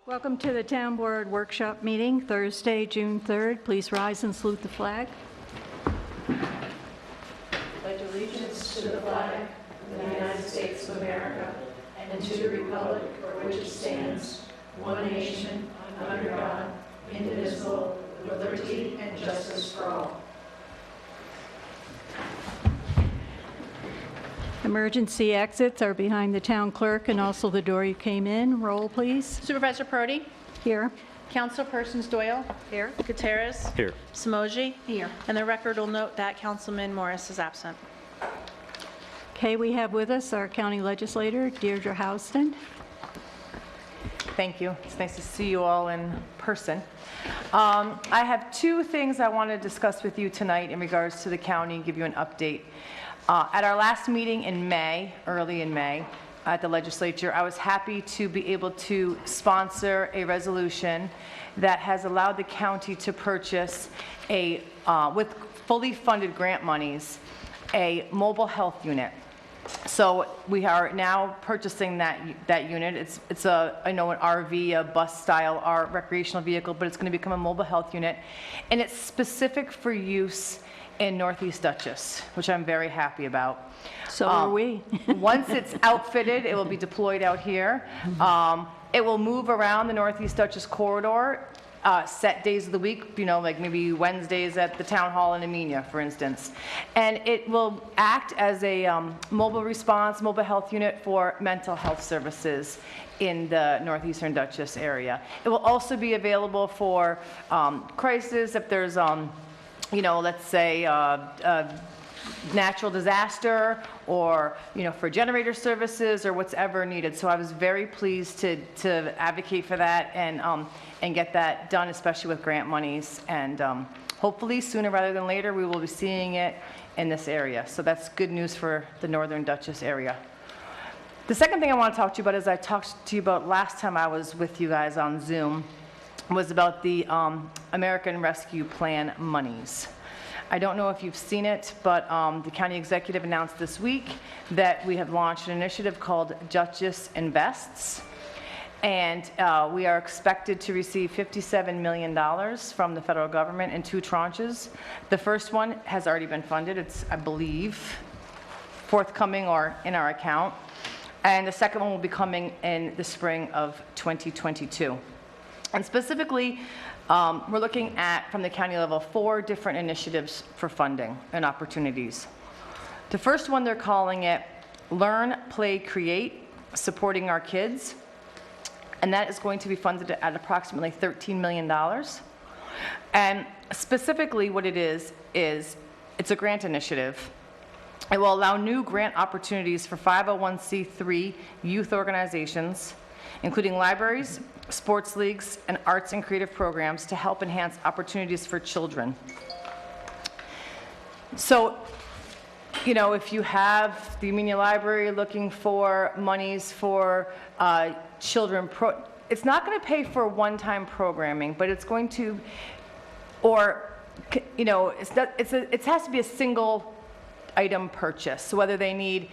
Welcome to the Town Board Workshop Meeting, Thursday, June 3rd. Please rise and salute the flag. Pledge allegiance to the flag of the United States of America and to the republic for which it stands, one nation, under God, indivisible, with liberty and justice for all. Emergency exits are behind the town clerk and also the door you came in. Roll, please. Supervisor Prodi? Here. Councilpersons Doyle? Here. Gutierrez? Here. Samoji? Here. And the record will note that Councilman Morris is absent. Okay, we have with us our county legislator, Deirdre Houston. Thank you. It's nice to see you all in person. I have two things I want to discuss with you tonight in regards to the county and give you an update. At our last meeting in May, early in May, at the legislature, I was happy to be able to sponsor a resolution that has allowed the county to purchase with fully funded grant monies, a mobile health unit. So we are now purchasing that unit. It's an RV, a bus style, recreational vehicle, but it's going to become a mobile health unit, and it's specific for use in Northeast Dutchess, which I'm very happy about. So are we. Once it's outfitted, it will be deployed out here. It will move around the Northeast Dutchess corridor, set days of the week, like maybe Wednesdays at the town hall in Amenia, for instance. And it will act as a mobile response, mobile health unit for mental health services in the Northeastern Dutchess area. It will also be available for crisis if there's let's say natural disaster or, for generator services or whatever needed. So I was very pleased to advocate for that and get that done, especially with grant monies. And hopefully sooner rather than later, we will be seeing it in this area. So that's good news for the Northern Dutchess area. The second thing I want to talk to you about is I talked to you about last time I was with you guys on Zoom was about the American Rescue Plan monies. I don't know if you've seen it, but the county executive announced this week that we have launched an initiative called Dutchess Invests, and we are expected to receive $57 million from the federal government in 2 tranches. The first one has already been funded. It's, I believe, forthcoming or in our account, and the second one will be coming in the spring of 2022. And specifically, we're looking at, from the county level, 4 different initiatives for funding and opportunities. The first one, they're calling it Learn, Play, Create, Supporting Our Kids. And that is going to be funded at approximately $13 million. And specifically what it is it's a grant initiative. It will allow new grant opportunities for 501c3 youth organizations, including libraries, sports leagues, and arts and creative programs to help enhance opportunities for children. So, if you have the Amenia Library looking for monies for children, it's not going to pay for one-time programming, but it's going to, it has to be a single item purchase. So whether they need,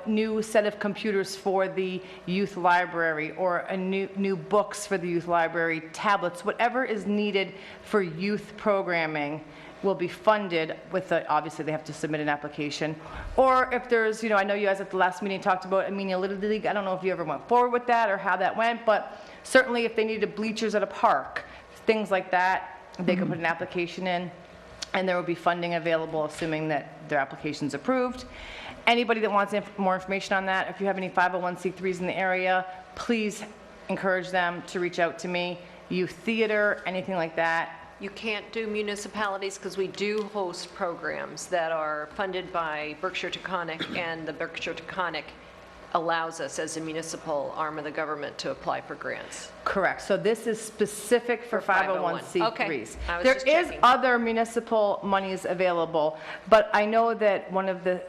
new set of computers for the youth library or a new books for the youth library, tablets, whatever is needed for youth programming will be funded with obviously they have to submit an application. Or if there's, I know you guys at the last meeting talked about Amenia Little League. I don't know if you ever went forward with that or how that went, but certainly if they needed bleachers at a park, things like that, they could put an application in. And there will be funding available, assuming that their application's approved. Anybody that wants more information on that, if you have any 501c3s in the area, please encourage them to reach out to me. Youth theater, anything like that. You can't do municipalities because we do host programs that are funded by Berkshire Taconic, and the Berkshire Taconic allows us as a municipal arm of the government to apply for grants. Correct. So this is specific for 501c3s. Okay. There is other municipal monies available, but I know that one of the,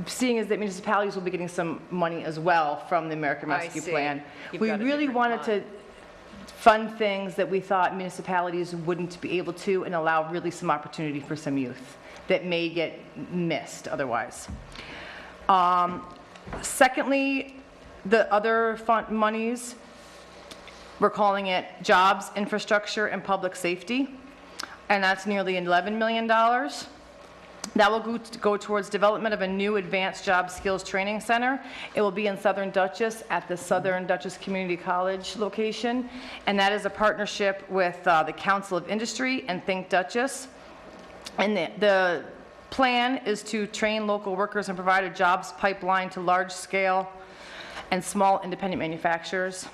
seeing is that municipalities will be getting some money as well from the American Rescue Plan. We really wanted to fund things that we thought municipalities wouldn't be able to and allow really some opportunity for some youth that may get missed otherwise. Secondly, the other fund monies We're calling it Jobs, Infrastructure, and Public Safety, and that's nearly $11 million. That will go towards development of a new advanced job skills training center. It will be in Southern Dutchess at the Southern Dutchess Community College location, and that is a partnership with the Council of Industry and Think Dutchess. And the plan is to train local workers and provide a jobs pipeline to large-scale and small independent manufacturers.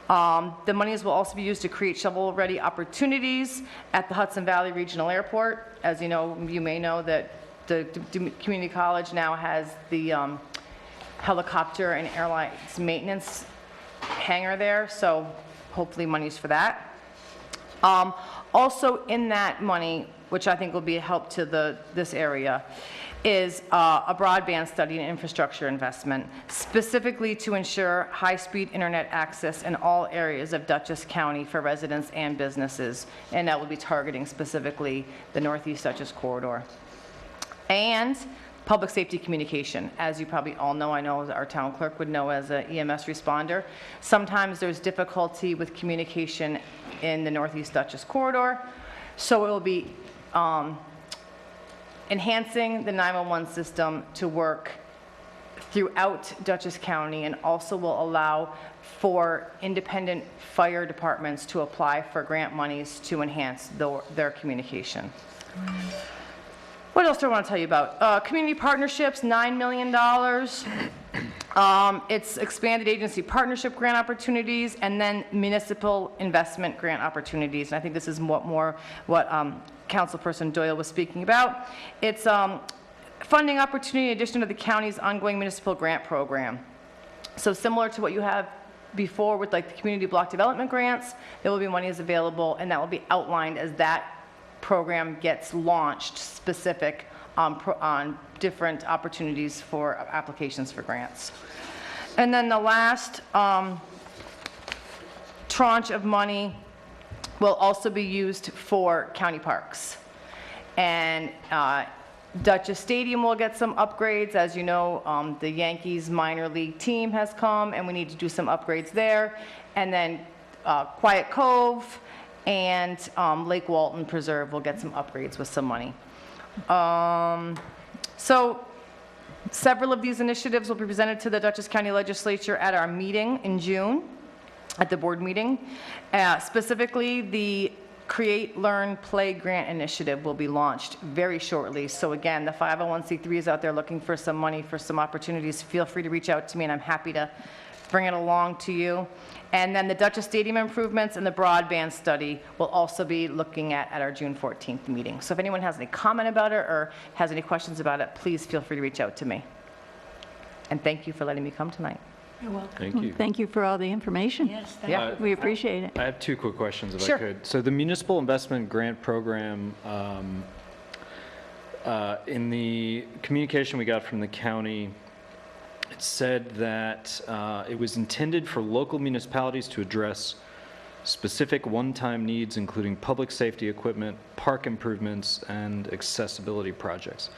The monies will also be used to create shovel-ready opportunities at the Hudson Valley Regional Airport. As you know, you may know that the community college now has the helicopter and airlines maintenance hangar there, so hopefully money's for that. Also in that money, which I think will be a help to this area, is a broadband study and infrastructure investment, specifically to ensure high-speed internet access in all areas of Dutchess County for residents and businesses, and that will be targeting specifically the Northeast Dutchess corridor. And public safety communication. As you probably all know, I know our town clerk would know as an EMS responder, sometimes there's difficulty with communication in the Northeast Dutchess corridor, so it will be enhancing the 911 system to work throughout Dutchess County, and also will allow for independent fire departments to apply for grant monies to enhance their communication. What else do I want to tell you about? Community partnerships, $9 million. It's expanded agency partnership grant opportunities, and then municipal investment grant opportunities. And I think this is what Councilperson Doyle was speaking about. It's funding opportunity in addition to the county's ongoing municipal grant program. So similar to what you have before with like the community block development grants, there will be monies available, and that will be outlined as that program gets launched, specific on different opportunities for applications for grants. And then the last tranche of money will also be used for county parks. And Dutchess Stadium will get some upgrades. As you know, the Yankees minor league team has come, and we need to do some upgrades there. And then Quiet Cove and Lake Walton Preserve will get some upgrades with some money. So several of these initiatives will be presented to the Dutchess County Legislature at our meeting in June, at the board meeting. Specifically, the Create, Learn, Play grant initiative will be launched very shortly. So again, the 501c3s out there looking for some money for some opportunities, feel free to reach out to me, and I'm happy to bring it along to you. And then the Dutchess Stadium improvements and the broadband study will also be looking at our June 14th meeting. So if anyone has any comment about it or has any questions about it, please feel free to reach out to me. And thank you for letting me come tonight. You're welcome. Thank you. Thank you for all the information. Yes, Yeah. We appreciate it. I have two quick questions, if Sure. I could. So the Municipal Investment Grant Program, in the communication we got from the county, it said that it was intended for local municipalities to address specific one-time needs, including public safety equipment, park improvements, and accessibility projects.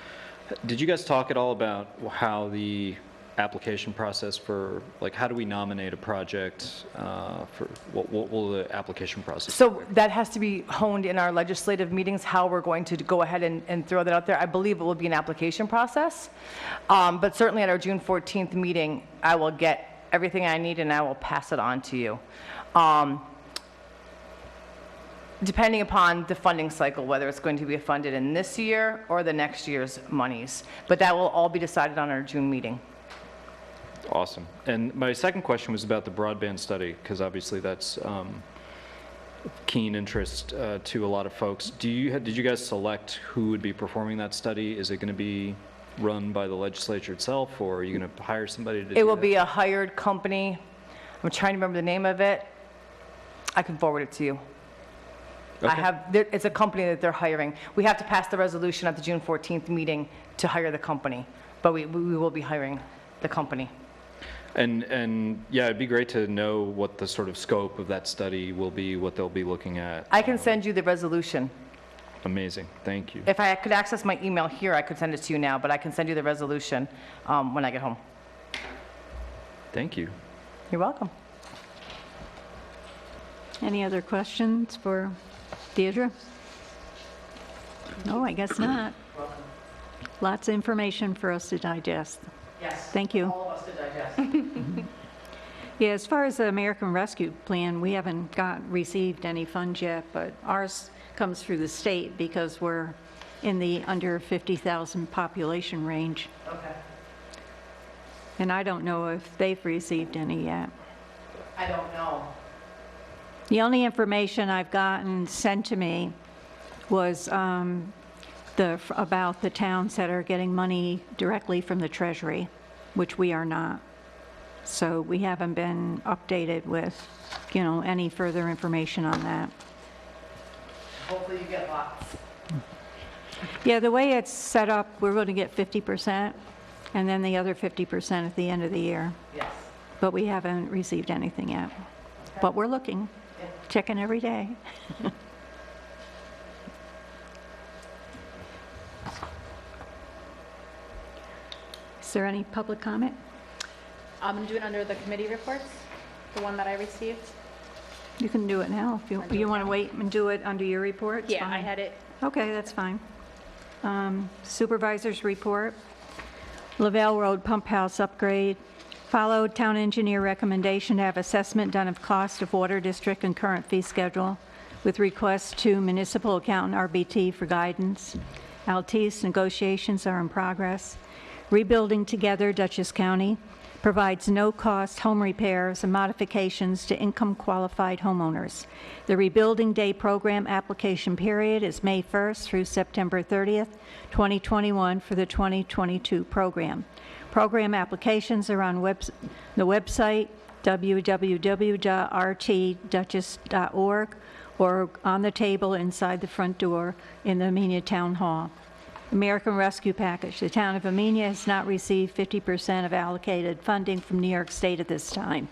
Did you guys talk at all about how the application process for, like, how do we nominate a project for, what will the application process So look like? that has to be honed in our legislative meetings, how we're going to go ahead and throw that out there. I believe it will be an application process, but certainly at our June 14th meeting, I will get everything I need and I will pass it on to you. Depending upon the funding cycle, whether it's going to be funded in this year or the next year's monies. But that will all be decided on our June meeting. Awesome. And my second question was about the broadband study, because obviously that's keen interest to a lot of folks. Did you guys select who would be performing that study? Is it going to be run by the legislature itself, or are you going to hire somebody to do that? It will be a hired company. I'm trying to remember the name of it. I can forward it to you. Okay. It's a company that they're hiring. We have to pass the resolution at the June 14th meeting to hire the company, but we will be hiring the company. And yeah, it'd be great to know what the sort of scope of that study will be, what they'll be looking at. I can send you the resolution. Amazing. Thank you. If I could access my email here, I could send it to you now, but I can send you the resolution when I get home. Thank you. You're welcome. Any other questions for Deirdre? No, I guess not. Lots of information for us to digest. Yes. Thank you. All of us to digest. Yeah, as far as the American Rescue Plan, we haven't received any funds yet, but ours comes through the state because we're in the under 50,000 population range. Okay. And I don't know if they've received any yet. I don't know. The only information I've gotten sent to me was about the towns that are getting money directly from the Treasury, which we are not. So we haven't been updated with, any further information on that. Hopefully you get lots. Yeah, the way it's set up, we're going to get 50%, and then the other 50% at the end of the year. Yes. But we haven't received anything yet. But we're looking, checking every day. Is there any public comment? I'm going to do it under the committee reports, the one that I received. You can do it now if you want to wait and do it under your report. it's Yeah, I fine. had it. Okay, that's fine. Supervisor's report. Lavelle Road Pump House upgrade. Followed town engineer recommendation to have assessment done of cost of water district and current fee schedule with request to municipal accountant RBT for guidance. Altice negotiations are in progress. Rebuilding Together Dutchess County provides no-cost home repairs and modifications to income-qualified homeowners. The Rebuilding Day program application period is May 1st through September 30th, 2021 for the 2022 program. Program applications are on the website www.rtdutchess.org or on the table inside the front door in the Amenia Town Hall. American Rescue Package. The town of Amenia has not received 50% of allocated funding from New York State at this time.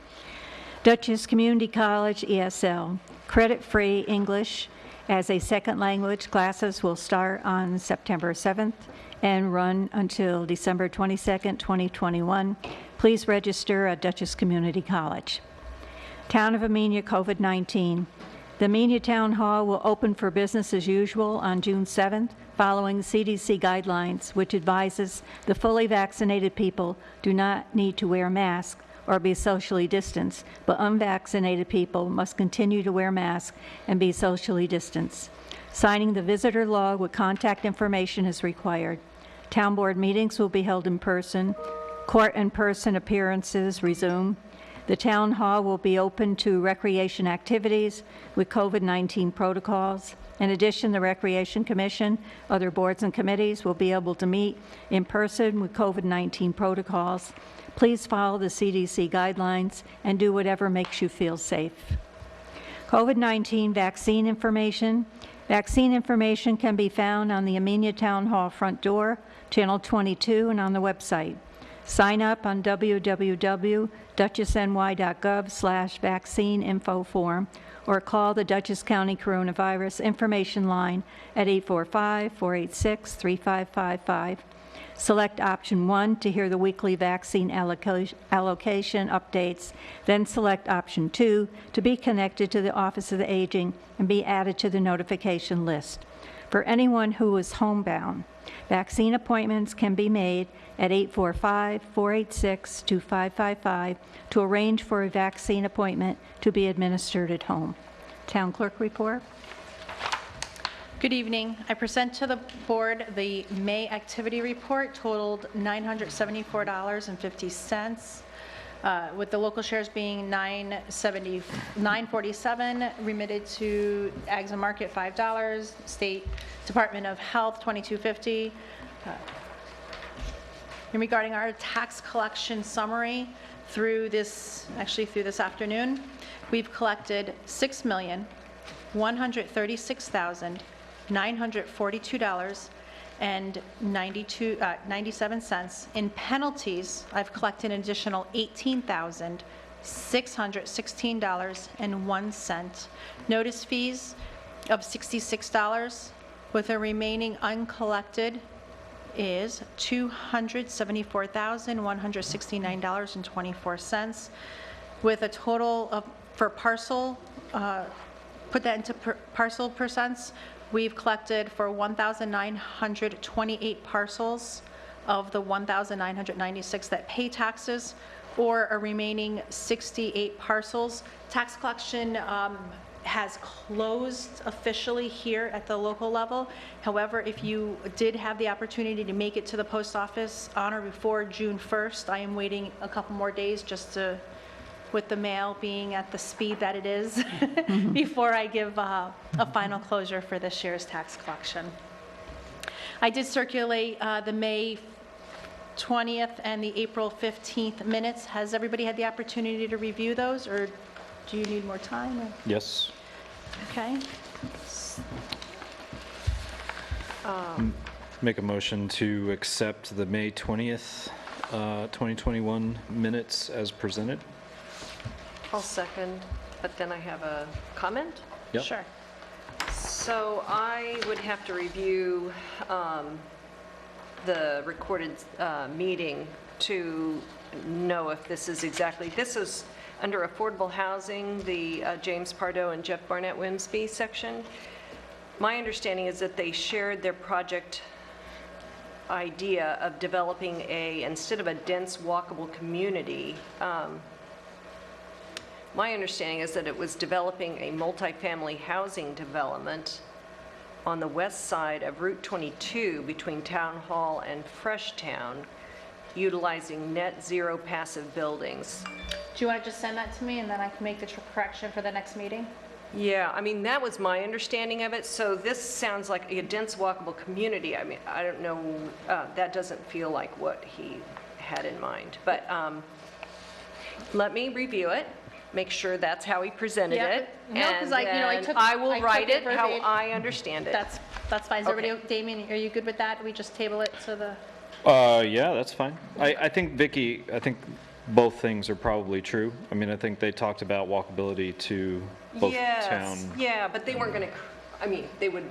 Dutchess Community College ESL. Credit-free English as a second language classes will start on September 7th and run until December 22nd, 2021. Please register at Dutchess Community College. Town of Amenia COVID-19. The Amenia Town Hall will open for business as usual on June 7th, following CDC guidelines, which advises the fully vaccinated people do not need to wear masks or be socially distanced, but unvaccinated people must continue to wear masks and be socially distanced. Signing the visitor log with contact information is required. Town board meetings will be held in person. Court in-person appearances resume. The town hall will be open to recreation activities with COVID-19 protocols. In addition, the Recreation Commission, other boards and committees will be able to meet in person with COVID-19 protocols. Please follow the CDC guidelines and do whatever makes you feel safe. COVID-19 vaccine information. Vaccine information can be found on the Amenia Town Hall front door, channel 22, and on the website. Sign up on www.dutchessny.gov/vaccine info form or call the Dutchess County Coronavirus Information Line at 845-486-3555. Select option 1 to hear the weekly vaccine allocation updates, then select option 2 to be connected to the Office of the Aging and be added to the notification list. For anyone who is homebound, vaccine appointments can be made at 845-486-2555 to arrange for a vaccine appointment to be administered at home. Town Clerk report. Good evening. I present to the board the May activity report totaled $974.50, with the local shares being $947, remitted to Ags and Market $5, State Department of Health $22.50. And regarding our tax collection summary through this afternoon, we've collected $6,136,942.97. In penalties, I've collected an additional $18,616.01. Notice fees of $66, with a remaining uncollected is $274,169.24, with a total of for parcel, put that into parcel percents, we've collected for 1,928 parcels of the 1,996 that pay taxes, or a remaining 68 parcels. Tax collection has closed officially here at the local level. However, if you did have the opportunity to make it to the post office on or before June 1st, I am waiting a couple more days just to, with the mail being at the speed that it is, before I give a final closure for this year's tax collection. I did circulate the May 20th and the April 15th minutes. Has everybody had the opportunity to review those, or do you need more time? Or? Yes. Okay. Make a motion to accept the May 20th, 2021 minutes as presented. I'll second, but then I have a comment. Yep. Sure. So I would have to review the recorded meeting to know if this is exactly, this is under affordable housing, the James Pardo and Jeff Barnett Wimsby section. My understanding is that they shared their project idea of developing instead of a dense walkable community, my understanding is that it was developing a multifamily housing development on the west side of Route 22 between Town Hall and Freshtown, utilizing net zero passive buildings. Do you want to just send that to me, and then I can make the correction for the next meeting? Yeah, I mean, that was my understanding of it. So this sounds like a dense walkable community. I mean, I don't know, that doesn't feel like what he had in mind. But let me review it, make sure that's how he presented Yeah, it. no, 'cause I and took- I will I took write it how verbatim. I understand it. That's fine. Is Okay. everybody, Damien, are you good with that? We just table it to the, Yeah, that's fine. I think, Vicky, I think both things are probably true. I mean, I think they talked about walkability to both town. Yeah, but they weren't going to, I mean, they would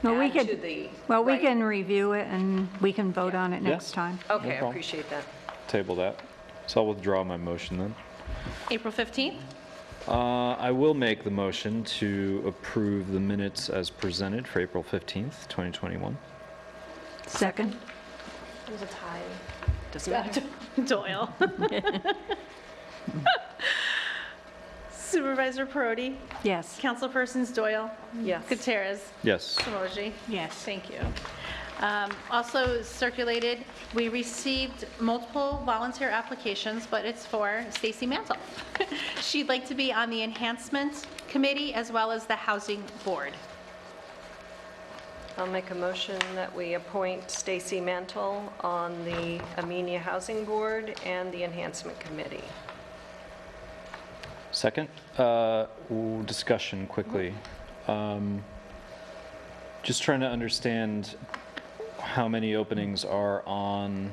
Well, we add to could, the. well, we right. can review it and we can vote on it Yeah. next time. Okay, I problem. appreciate that. Table that. So I'll withdraw my motion then. April 15th? I will make the motion to approve the minutes as presented for April 15th, 2021. Second? It was a tie. Doesn't matter. Doyle. Supervisor Perotti, Yes. Councilpersons Doyle, Yes. Gutierrez, Yes. Somogyi. Yes. Thank you. Also circulated, we received multiple volunteer applications, but it's for Stacy Mantle. She'd like to be on the Enhancement Committee as well as the Housing Board. I'll make a motion that we appoint Stacy Mantle on the Amenia Housing Board and the Enhancement Committee. Second, discussion quickly. Just trying to understand how many openings are on,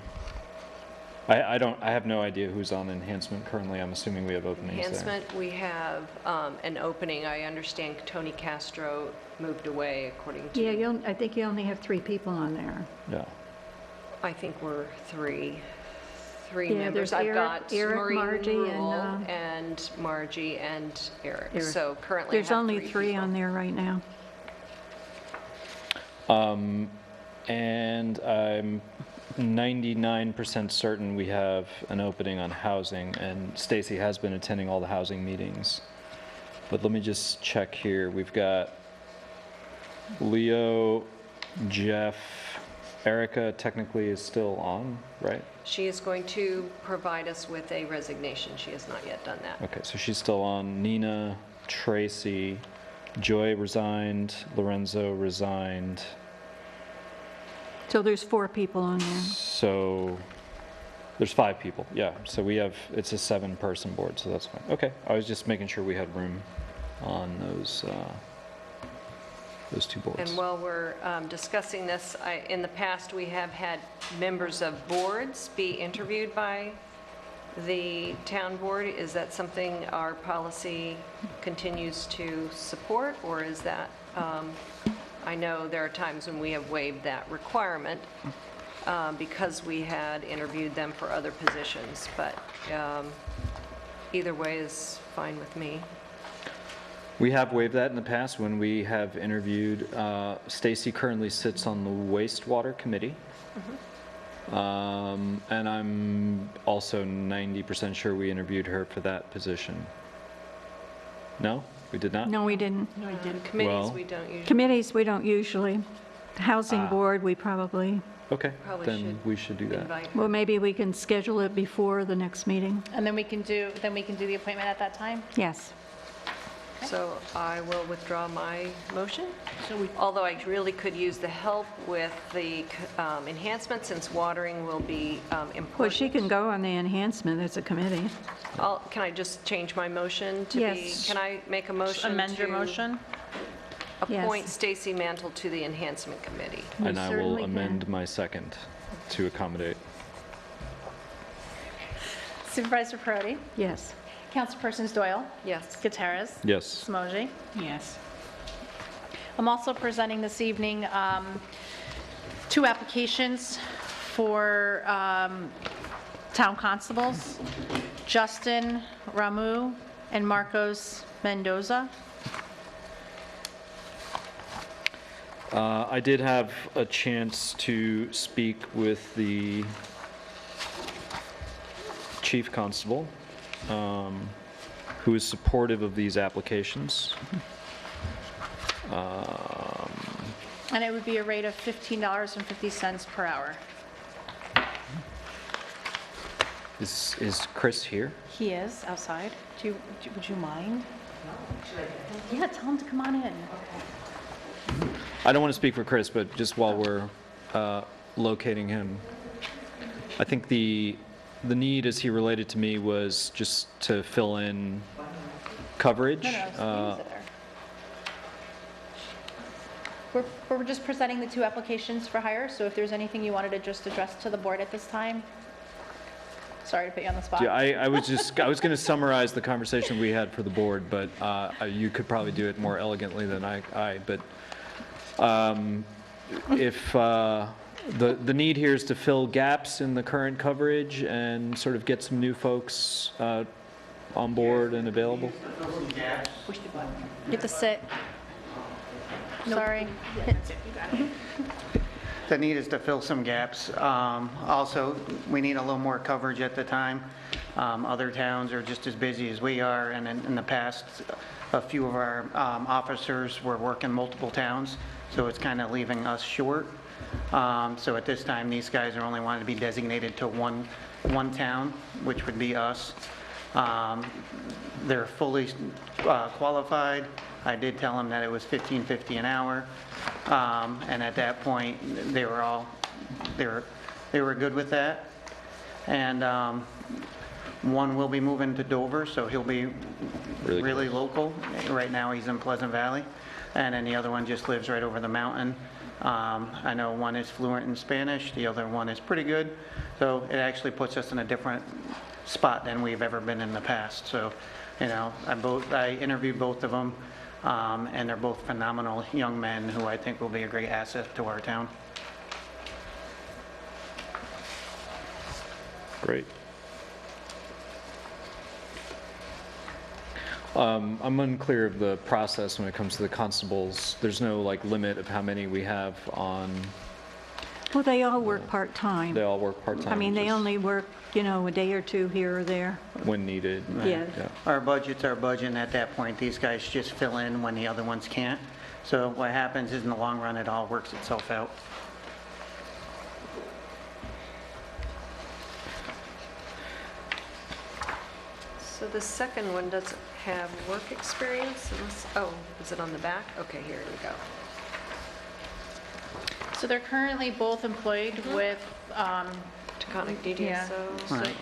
I have no idea who's on enhancement currently. I'm assuming we have openings there. Enhancement, we have an opening. I understand Tony Castro moved away according to. Yeah, I think you only have 3 people on there. Yeah. I think we're three Yeah, members. there's I've Eric- got Eric, Maureen Margie, and, Rule and Margie and Eric. Eric. So currently I There's have only 3 3 people. on there right now. And I'm 99% certain we have an opening on housing, and Stacy has been attending all the housing meetings. But let me just check here. We've got Leo, Jeff, Erica technically is still on, right? She is going to provide us with a resignation. She has not yet done that. Okay, so she's still on. Nina, Tracy, Joy resigned, Lorenzo resigned. So there's 4 people on there. So there's 5 people, yeah. So we have, it's a 7-person board, so that's fine. Okay, I was just making sure we had room on those 2 boards. And while we're discussing this, in the past, we have had members of boards be interviewed by the town board. Is that something our policy continues to support, or is that, I know there are times when we have waived that requirement because we had interviewed them for other positions, but either way is fine with me. We have waived that in the past when we have interviewed, Stacy currently sits on the wastewater committee. And I'm also 90% sure we interviewed her for that position. No, we did not? No, we didn't. Committees, Well- we don't usually, Committees, we don't usually. Housing Board, we probably, Okay, Probably then should we should do that. invite. well, maybe we can schedule it before the next meeting. And then we can do the appointment at that time? Yes. So I will withdraw my motion, although I really could use the help with the enhancement since watering will be important. Well, she can go on the enhancement, it's a committee. Can I just change my motion to be? Yes. Can I make a motion Amend your to motion? appoint Yes. Stacy Mantle to the enhancement committee? You And I will certainly can. amend my second to accommodate. Supervisor Perotti? Yes. Councilpersons Doyle? Yes. Gutierrez? Yes. Smoji? Yes. I'm also presenting this evening 2 applications for town constables, Justin Ramu and Marcos Mendoza. I did have a chance to speak with the chief constable, who is supportive of these applications. And it would be a rate of $15.50 per hour. Is Chris here? He is outside. Would you mind? Yeah, tell him to come on in. I don't want to speak for Chris, but just while we're locating him, I think the need as he related to me was just to fill in coverage. No, he's there. We're just presenting the 2 applications for hire, so if there's anything you wanted to just address to the board at this time. Sorry to put you on the spot. Yeah, I was going to summarize the conversation we had for the board, but you could probably do it more elegantly than I. But if the need here is to fill gaps in the current coverage and sort of get some new folks on board and available. You have to sit. Sorry. The need is to fill some gaps. Also, we need a little more coverage at the time. Other towns are just as busy as we are, and in the past, a few of our officers were working multiple towns, so it's kind of leaving us short. So at this time, these guys are only wanting to be designated to one town, which would be us. They're fully qualified. I did tell them that it was $15.50 an hour, and at that point, they were good with that. And one will be moving to Dover, so he'll be really local. Right now, he's in Pleasant Valley, and then the other one just lives right over the mountain. I know one is fluent in Spanish, the other one is pretty good, so it actually puts us in a different spot than we've ever been in the past. So, you know, I interviewed both of them, and they're both phenomenal young men who I think will be a great asset to our town. Great. I'm unclear of the process when it comes to the constables. There's no like limit of how many we have on, Well, they all work part-time. they all work part-time. I mean, they just only work, you know, a day or 2 here or there. when needed. Yeah. Our budget's our budget, and at that point, these guys just fill in when the other ones can't. So what happens is in the long run, it all works itself out. So the second one doesn't have work experience unless, oh, is it on the back? Okay, here we go. So they're currently both employed with, Taconic Yeah. DDSO. Right.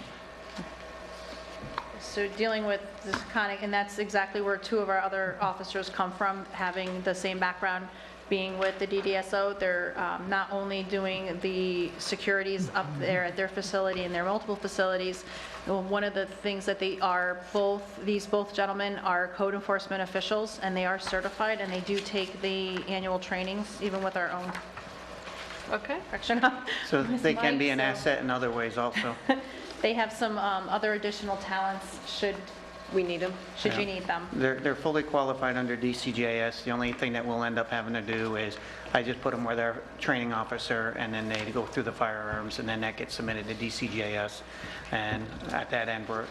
so dealing with this Taconic, and that's exactly where 2 of our other officers come from, having the same background, being with the DDSO. They're not only doing the securities up there at their facility and their multiple facilities. One of the things that they are both gentlemen are code enforcement officials, and they are certified, and they do take the annual trainings, even with our own Okay. correction. So they can Mike, be an so- asset in other ways also. They have some other additional talents should We need them? should you need them. They're fully qualified under DCJS. The only thing that we'll end up having to do is, I just put them where they're training officer, and then they go through the firearms, and then that gets submitted to DCJS. And at that end, we're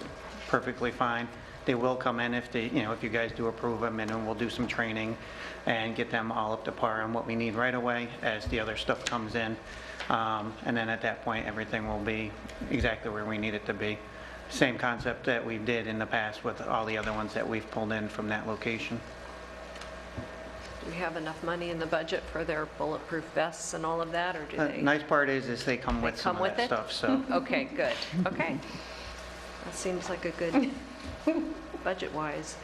perfectly fine. They will come in if they, if you guys do approve them, and then we'll do some training and get them all up to par on what we need right away as the other stuff comes in. And then at that point, everything will be exactly where we need it to be. Same concept that we did in the past with all the other ones that we've pulled in from that location. Do we have enough money in the budget for their bulletproof vests and all of that, or do they? Nice part is they come with some come of with that it? stuff, so. Okay, good, okay. That seems like a good, budget-wise.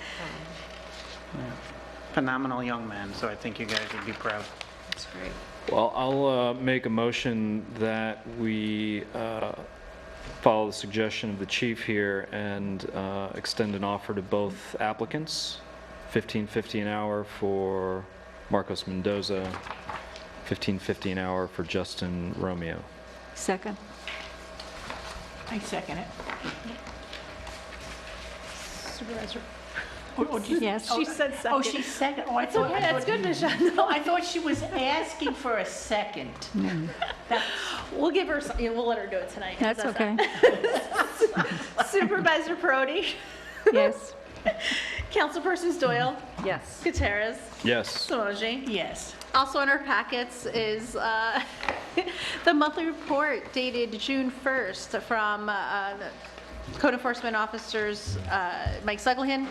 Phenomenal young men, so I think you guys would be proud. That's great. Well, I'll make a motion that we follow the suggestion of the chief here and extend an offer to both applicants, $15.50 an hour for Marcos Mendoza, $15.50 an hour for Justin Romeo. Second. I second it. Supervisor. Yes. She said second. Oh, she second, oh, I thought. Okay, that's good, Michelle. No, I thought she was asking for a second. We'll give her, we'll let her do it tonight. That's How's okay. that? Supervisor Perotti, Yes. Councilpersons Doyle, Yes. Gutierrez, Yes. Samoji. Yes. Also in our packets is the monthly report dated June 1st from the Code Enforcement Officers Mike Sugglehan.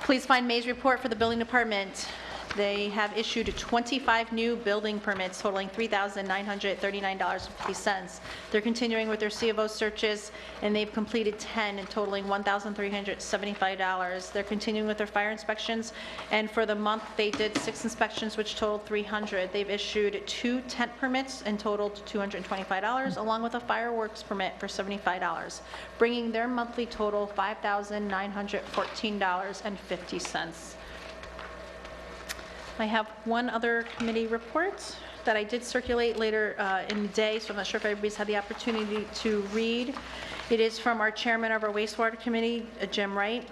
Please find May's report for the building department. They have issued 25 new building permits totaling $3,939.50. They're continuing with their C of O searches, and they've completed 10 and totaling $1,375. They're continuing with their fire inspections, and for the month, they did 6 inspections, which totaled $300. They've issued 2 tent permits and totaled $225, along with a fireworks permit for $75, bringing their monthly total $5,914.50. I have one other committee report that I did circulate later in the day, so I'm not sure if everybody's had the opportunity to read. It is from our chairman of our wastewater committee, Jim Wright.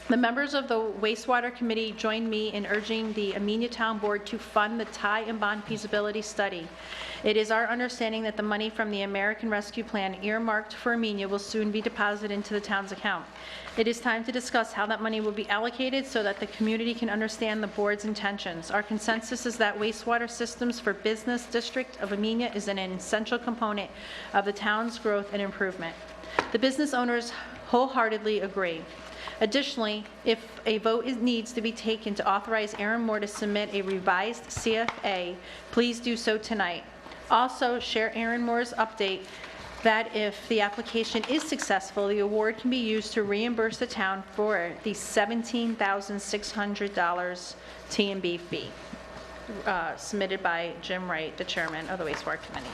The members of the wastewater committee joined me in urging the Amenia Town Board to fund the tie and bond feasibility study. It is our understanding that the money from the American Rescue Plan earmarked for Amenia will soon be deposited into the town's account. It is time to discuss how that money will be allocated so that the community can understand the board's intentions. Our consensus is that wastewater systems for business district of Amenia is an essential component of the town's growth and improvement. The business owners wholeheartedly agree. Additionally, if a vote needs to be taken to authorize Aaron Moore to submit a revised CFA, please do so tonight. Also, share Aaron Moore's update that if the application is successful, the award can be used to reimburse the town for the $17,600 T&B fee, submitted by Jim Wright, the chairman of the wastewater committee.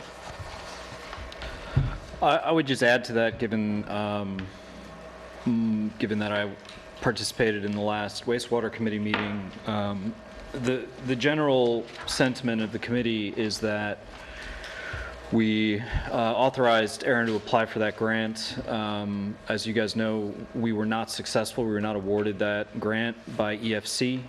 I would just add to that, given that I participated in the last wastewater committee meeting, the general sentiment of the committee is that we authorized Aaron to apply for that grant. As you guys know, we were not successful. We were not awarded that grant by EFC.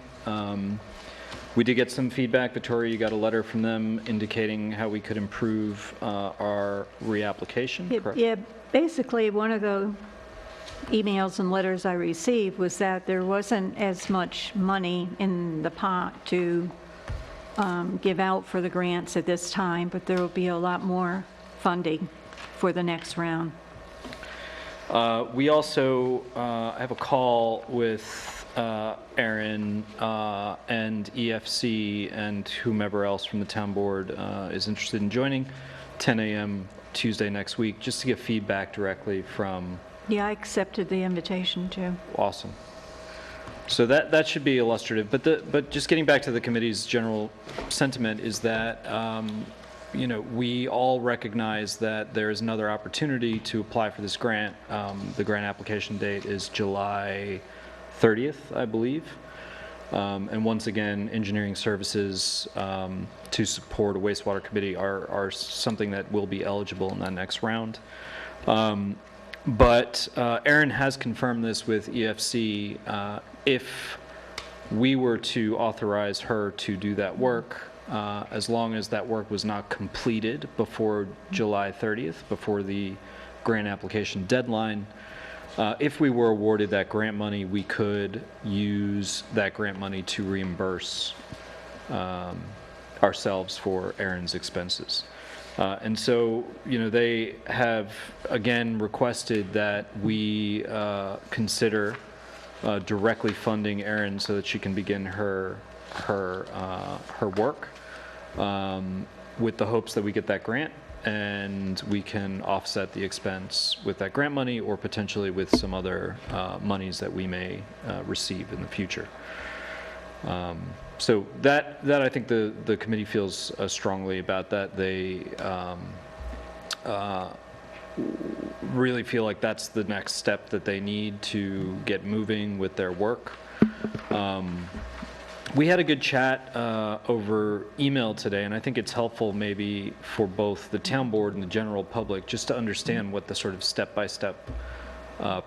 We did get some feedback. Victoria, you got a letter from them indicating how we could improve our reapplication, correct? Yeah, basically, one of the emails and letters I received was that there wasn't as much money in the pot to give out for the grants at this time, but there will be a lot more funding for the next round. We also have a call with Aaron and EFC and whomever else from the town board is interested in joining, 10 a.m. Tuesday next week, just to get feedback directly from. Yeah, I accepted the invitation too. Awesome. So that should be illustrative. But just getting back to the committee's general sentiment is that we all recognize that there is another opportunity to apply for this grant. The grant application date is July 30th, I believe. And once again, engineering services to support a wastewater committee are something that will be eligible in that next round. But Erin has confirmed this with EFC. If we were to authorize her to do that work, as long as that work was not completed before July 30th, before the grant application deadline, if we were awarded that grant money, we could use that grant money to reimburse ourselves for Erin's expenses. And so, they have, again, requested that we consider directly funding Erin so that she can begin her work, with the hopes that we get that grant and we can offset the expense with that grant money or potentially with some other monies that we may receive in the future. So that I think the committee feels strongly about that. They really feel like that's the next step that they need to get moving with their work. We had a good chat over email today, and I think it's helpful maybe for both the town board and the general public just to understand what the sort of step-by-step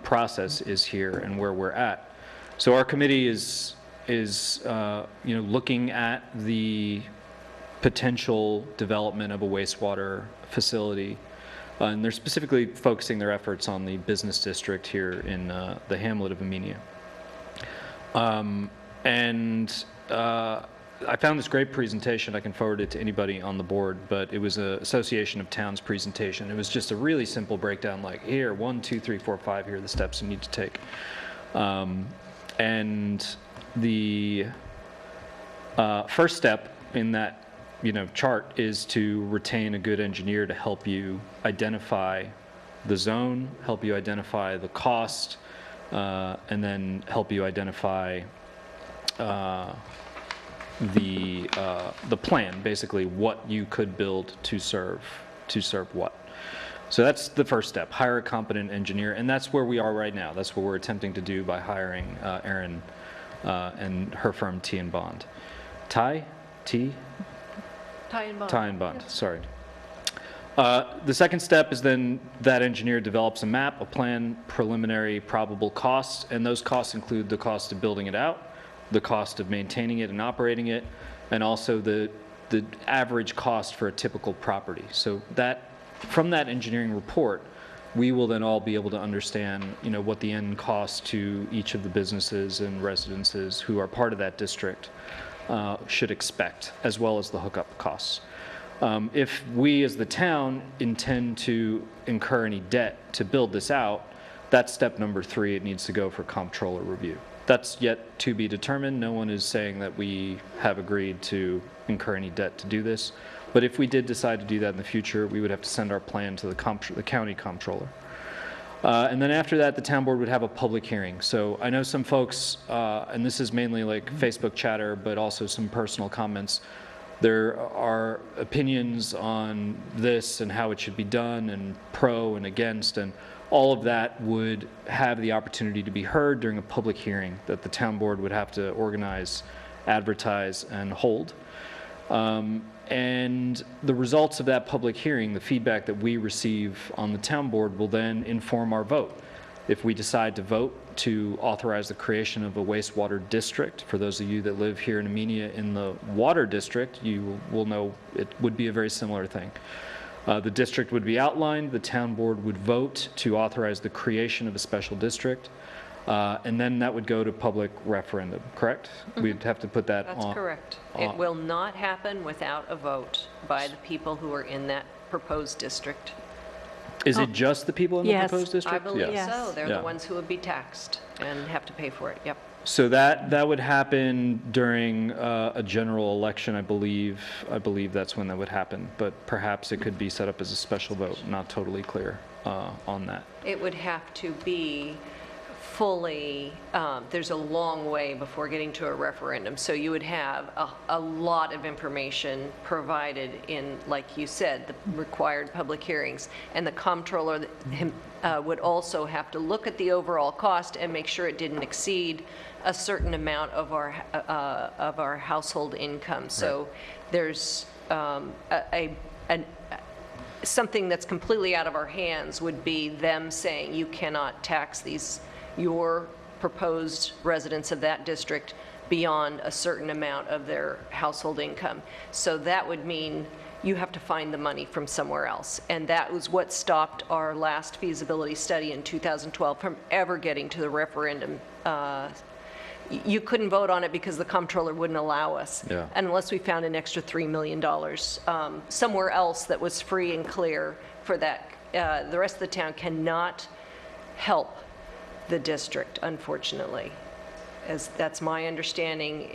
process is here and where we're at. So our committee is looking at the potential development of a wastewater facility, and they're specifically focusing their efforts on the business district here in the hamlet of Amenia. I found this great presentation. I can forward it to anybody on the board, but it was an Association of Towns presentation. It was just a really simple breakdown, like here, 1, 2, 3, 4, 5, here are the steps you need to take. And the first step in that chart is to retain a good engineer to help you identify the zone, help you identify the cost, and then help you identify the plan, basically what you could build to serve what. So that's the first step, hire a competent engineer, and that's where we are right now. That's what we're attempting to do by hiring Erin and her firm T and Bond. Ty and Bond, yes. Sorry. The second step is then that engineer develops a map, a plan, preliminary probable costs, and those costs include the cost of building it out, the cost of maintaining it and operating it, and also the average cost for a typical property. So that from that engineering report, we will then all be able to understand, what the end cost to each of the businesses and residences who are part of that district should expect, as well as the hookup costs. If we as the town intend to incur any debt to build this out, that's step number 3. It needs to go for comptroller review. That's yet to be determined. No one is saying that we have agreed to incur any debt to do this. But if we did decide to do that in the future, we would have to send our plan to the county comptroller. And then after that, the town board would have a public hearing. So I know some folks, and this is mainly like Facebook chatter, but also some personal comments. There are opinions on this and how it should be done and pro and against, and all of that would have the opportunity to be heard during a public hearing that the town board would have to organize, advertise, and hold. And the results of that public hearing, the feedback that we receive on the town board, will then inform our vote. If we decide to vote to authorize the creation of a wastewater district, for those of you that live here in Amenia in the water district, you will know it would be a very similar thing. The district would be outlined, the town board would vote to authorize the creation of a special district, and then that would go to public referendum, correct? Mm-hmm. We'd have to put that on. That's correct. It will not happen without a vote by the people who are in that proposed district. Is it just the people in the proposed district? I believe Yes. so. They're the ones who would be taxed and have to pay for it, yep. So that would happen during a general election, I believe. I believe that's when that would happen, but perhaps it could be set up as a special vote. Not totally clear on that. It would have to be fully, there's a long way before getting to a referendum. So you would have a lot of information provided in, like you said, the required public hearings. And the comptroller would also have to look at the overall cost and make sure it didn't exceed a certain amount of our household income. So there's something that's completely out of our hands would be them saying, you cannot tax your proposed residents of that district beyond a certain amount of their household income. So that would mean you have to find the money from somewhere else. And that was what stopped our last feasibility study in 2012 from ever getting to the referendum. You couldn't vote on it because the comptroller wouldn't allow us, unless we found an extra $3 million somewhere else that was free and clear for that. The rest of the town cannot help the district, unfortunately. As that's my understanding,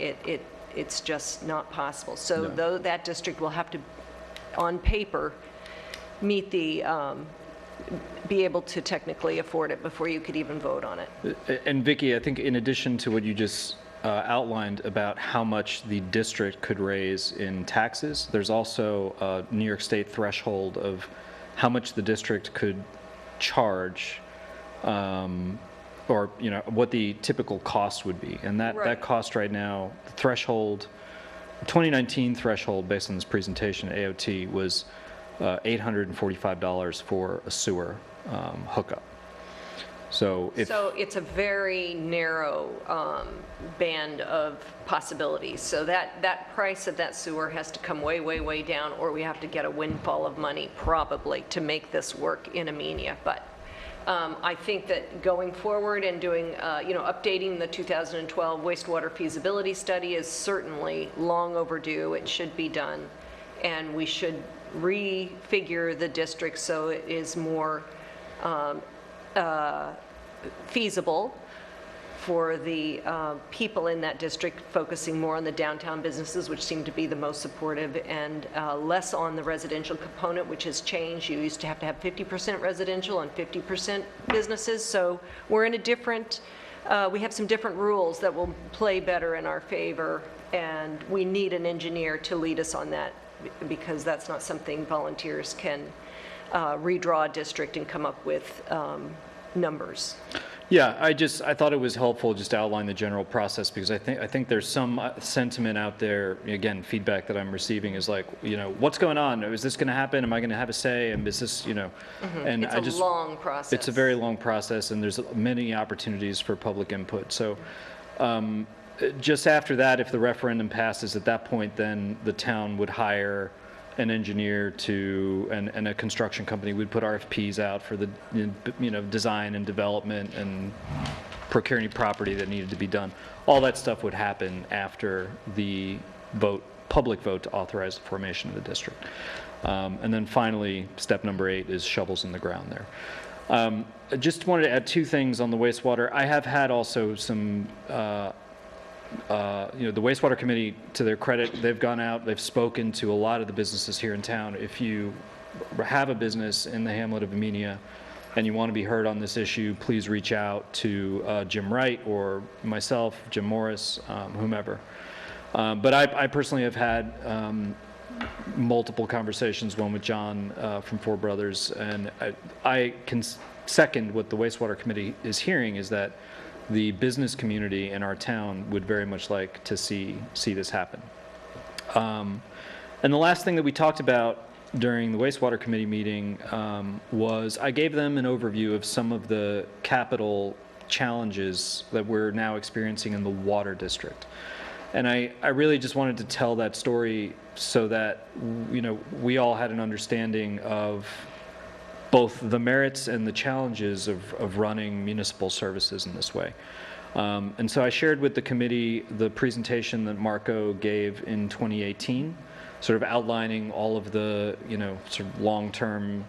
it's just not possible. So though that district will have to, on paper, meet the, be able to technically afford it before you could even vote on it. And Vicki, I think in addition to what you just outlined about how much the district could raise in taxes, there's also a New York State threshold of how much the district could charge, or what the typical cost would be. And that cost right now, the threshold, 2019 threshold based on this presentation at AOT was $845 for a sewer hookup. So it's a very narrow band of possibilities. So that price of that sewer has to come way, way, way down, or we have to get a windfall of money probably to make this work in Amenia. But I think that going forward and doing, updating the 2012 wastewater feasibility study is certainly long overdue. It should be done, and we should refigure the district so it is more feasible for the people in that district, focusing more on the downtown businesses, which seem to be the most supportive, and less on the residential component, which has changed. You used to have 50% residential and 50% businesses. So we're in a different, we have some different rules that will play better in our favor, and we need an engineer to lead us on that, because that's not something volunteers can redraw a district and come up with numbers. Yeah, I thought it was helpful just to outline the general process, because I think there's some sentiment out there, again, feedback that I'm receiving is like, what's going on? Is this going to happen? Am I going to have a say? And is this, and it's a long process. It's a very long process, and there's many opportunities for public input. So just after that, if the referendum passes, at that point, then the town would hire an engineer and a construction company would put RFPs out for the design and development and procure any property that needed to be done. All that stuff would happen after the public vote to authorize the formation of the district. And then finally, step number 8 is shovels in the ground there. I just wanted to add 2 things on the wastewater. I have had also some the wastewater committee, to their credit, they've gone out, they've spoken to a lot of the businesses here in town. If you have a business in the hamlet of Amenia and you want to be heard on this issue, please reach out to Jim Wright or myself, Jim Morris, whomever. But I personally have had multiple conversations, one with John from Four Brothers, and I can second what the wastewater committee is hearing, is that the business community in our town would very much like to see this happen. And the last thing that we talked about during the wastewater committee meeting was I gave them an overview of some of the capital challenges that we're now experiencing in the water district. And I really just wanted to tell that story so that we all had an understanding of both the merits and the challenges of running municipal services in this way. And so I shared with the committee the presentation that Marco gave in 2018, sort of outlining all of the, sort of long-term,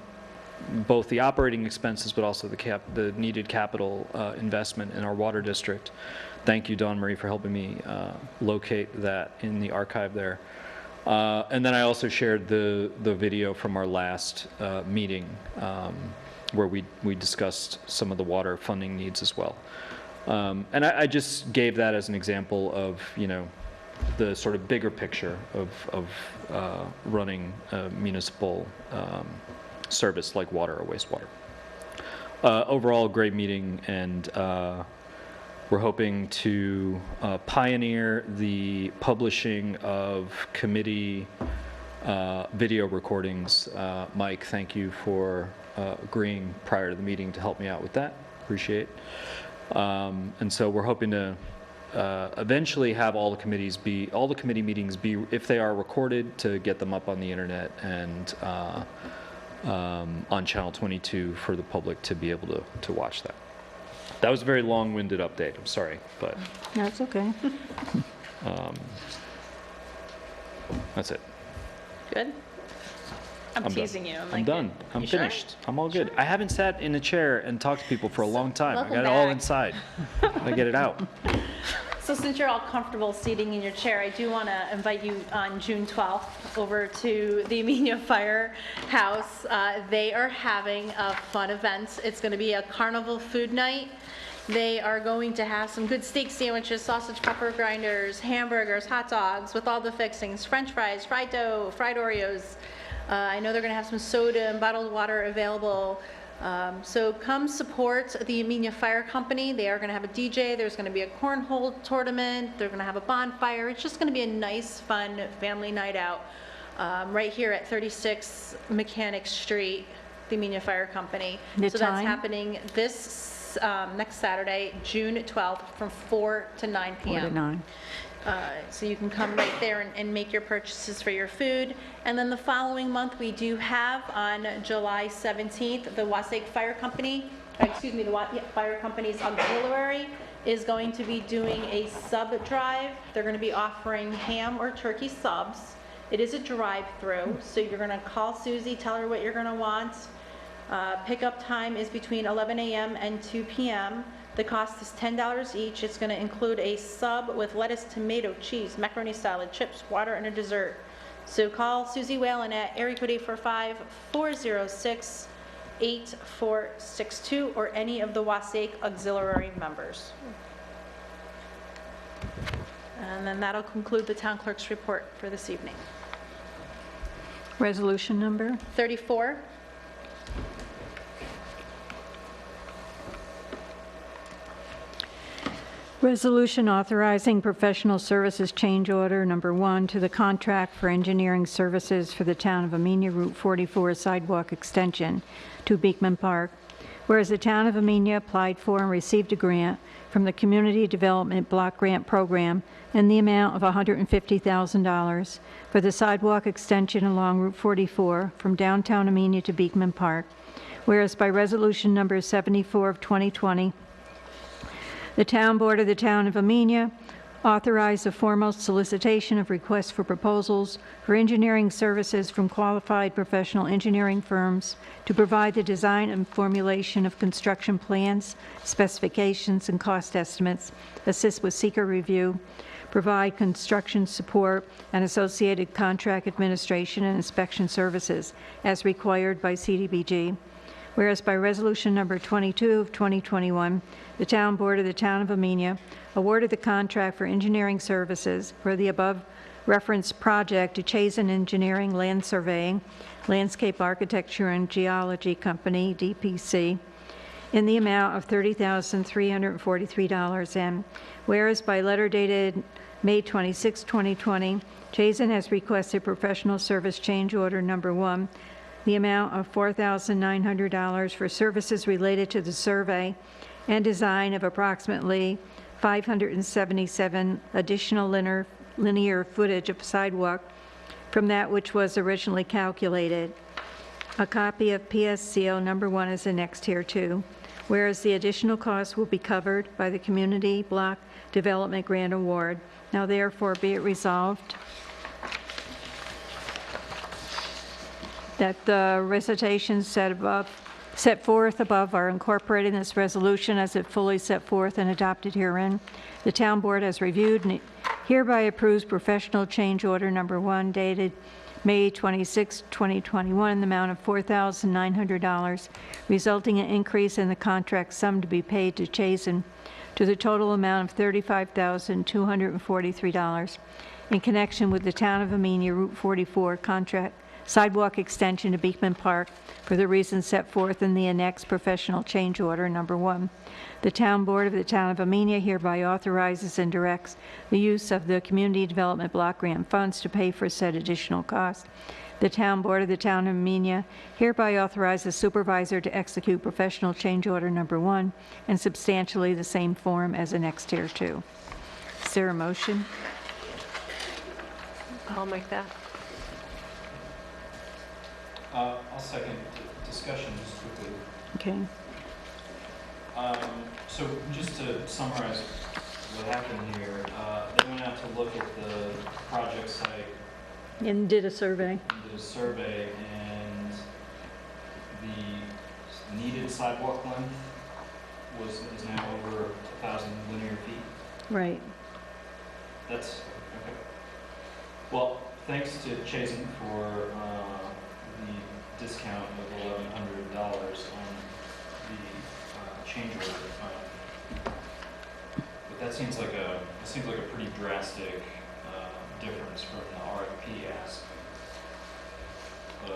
both the operating expenses, but also the needed capital investment in our water district. Thank you, Dawn Marie, for helping me locate that in the archive there. And then I also shared the video from our last meeting where we discussed some of the water funding needs as well. And I just gave that as an example of, the sort of bigger picture of running a municipal service like water or wastewater. Overall, great meeting, and we're hoping to pioneer the publishing of committee video recordings. Mike, thank you for agreeing prior to the meeting to help me out with that. Appreciate. And so we're hoping to eventually have all the committee meetings be, if they are recorded, to get them up on the internet and on Channel 22 for the public to be able to watch that. That was a very long-winded update. I'm sorry, but That's okay. that's it. Good? I'm done. teasing you. I'm done. I'm You sure? finished. I'm all good. I haven't sat in a chair and talked to people for a long time. I welcome got it all back. inside. I get it out. So since you're all comfortable seating in your chair, I do want to invite you on June 12th over to the Amenia Firehouse. They are having a fun event. It's going to be a carnival food night. They are going to have some good steak sandwiches, sausage pepper grinders, hamburgers, hot dogs with all the fixings, french fries, fried dough, fried Oreos. I know they're going to have some soda and bottled water available. So come support the Amenia Fire Company. They are going to have a DJ. There's going to be a cornhole tournament. They're going to have a bonfire. It's just going to be a nice, fun family night out right here at 36 Mechanic Street, the Amenia Fire Company. The so time? that's happening this next Saturday, June 12th, from 4 to 9 p.m. 4 to 9. So you can come right there and make your purchases for your food. And then the following month, we do have on July 17th, the Wassaic Fire Company, the Fire Company's auxiliary is going to be doing a sub drive. They're going to be offering ham or turkey subs. It is a drive-through, so you're going to call Susie, tell her what you're going to want. Pickup time is between 11 a.m. and 2 p.m. The cost is $10 each. It's going to include a sub with lettuce, tomato, cheese, macaroni salad, chips, water, and a dessert. So call Susie Whalen at area code 845-406-8462 or any of the Wassaic auxiliary members. And then that'll conclude the town clerk's report for this evening. Resolution number? 34. Resolution authorizing professional services change order number 1 to the contract for engineering services for the town of Amenia Route 44 sidewalk extension to Beekman Park. Whereas the town of Amenia applied for and received a grant from the Community Development Block Grant Program in the amount of $150,000 for the sidewalk extension along Route 44 from downtown Amenia to Beekman Park. Whereas by resolution number 74 of 2020, the Town Board of the Town of Amenia authorized the foremost solicitation of requests for proposals for engineering services from qualified professional engineering firms to provide the design and formulation of construction plans, specifications, and cost estimates, assist with seeker review, provide construction support, and associated contract administration and inspection services as required by CDBG. Whereas by resolution number 22 of 2021, the Town Board of the Town of Amenia awarded the contract for engineering services for the above referenced project to Chazen Engineering Land Surveying, Landscape Architecture and Geology Company, DPC, in the amount of $30,343. And whereas by letter dated May 26, 2020, Chazen has requested professional service change order number 1, the amount of $4,900 for services related to the survey and design of approximately 577 additional linear footage of sidewalk from that which was originally calculated. A copy of PSCO number 1 is annexed here too, whereas the additional costs will be covered by the Community Block Development Grant Award. Now therefore be it resolved that the recitations set forth above are incorporated in this resolution as it fully set forth and adopted herein. The Town Board has reviewed and hereby approves professional change order number 1 dated May 26, 2021, in the amount of $4,900, resulting in increase in the contract sum to be paid to Chazen to the total amount of $35,243 in connection with the Town of Amenia Route 44 contract sidewalk extension to Beekman Park for the reasons set forth in the annex professional change order number 1. The Town Board of the Town of Amenia hereby authorizes and directs the use of the Community Development Block Grant funds to pay for said additional cost. The Town Board of the Town of Amenia hereby authorizes supervisor to execute professional change order number 1 in substantially the same form as annexed here 2. Is there a motion? I'll make that. I'll second discussion just quickly. Okay. So just to summarize what happened here, they went out to look at the project site And did a survey. and did a survey, and the needed sidewalk length is now over 1,000 linear feet. Right. That's, okay. Well, thanks to Chazen for the discount of $1,100 on the change order. But that seems like a pretty drastic difference from the RFP ask.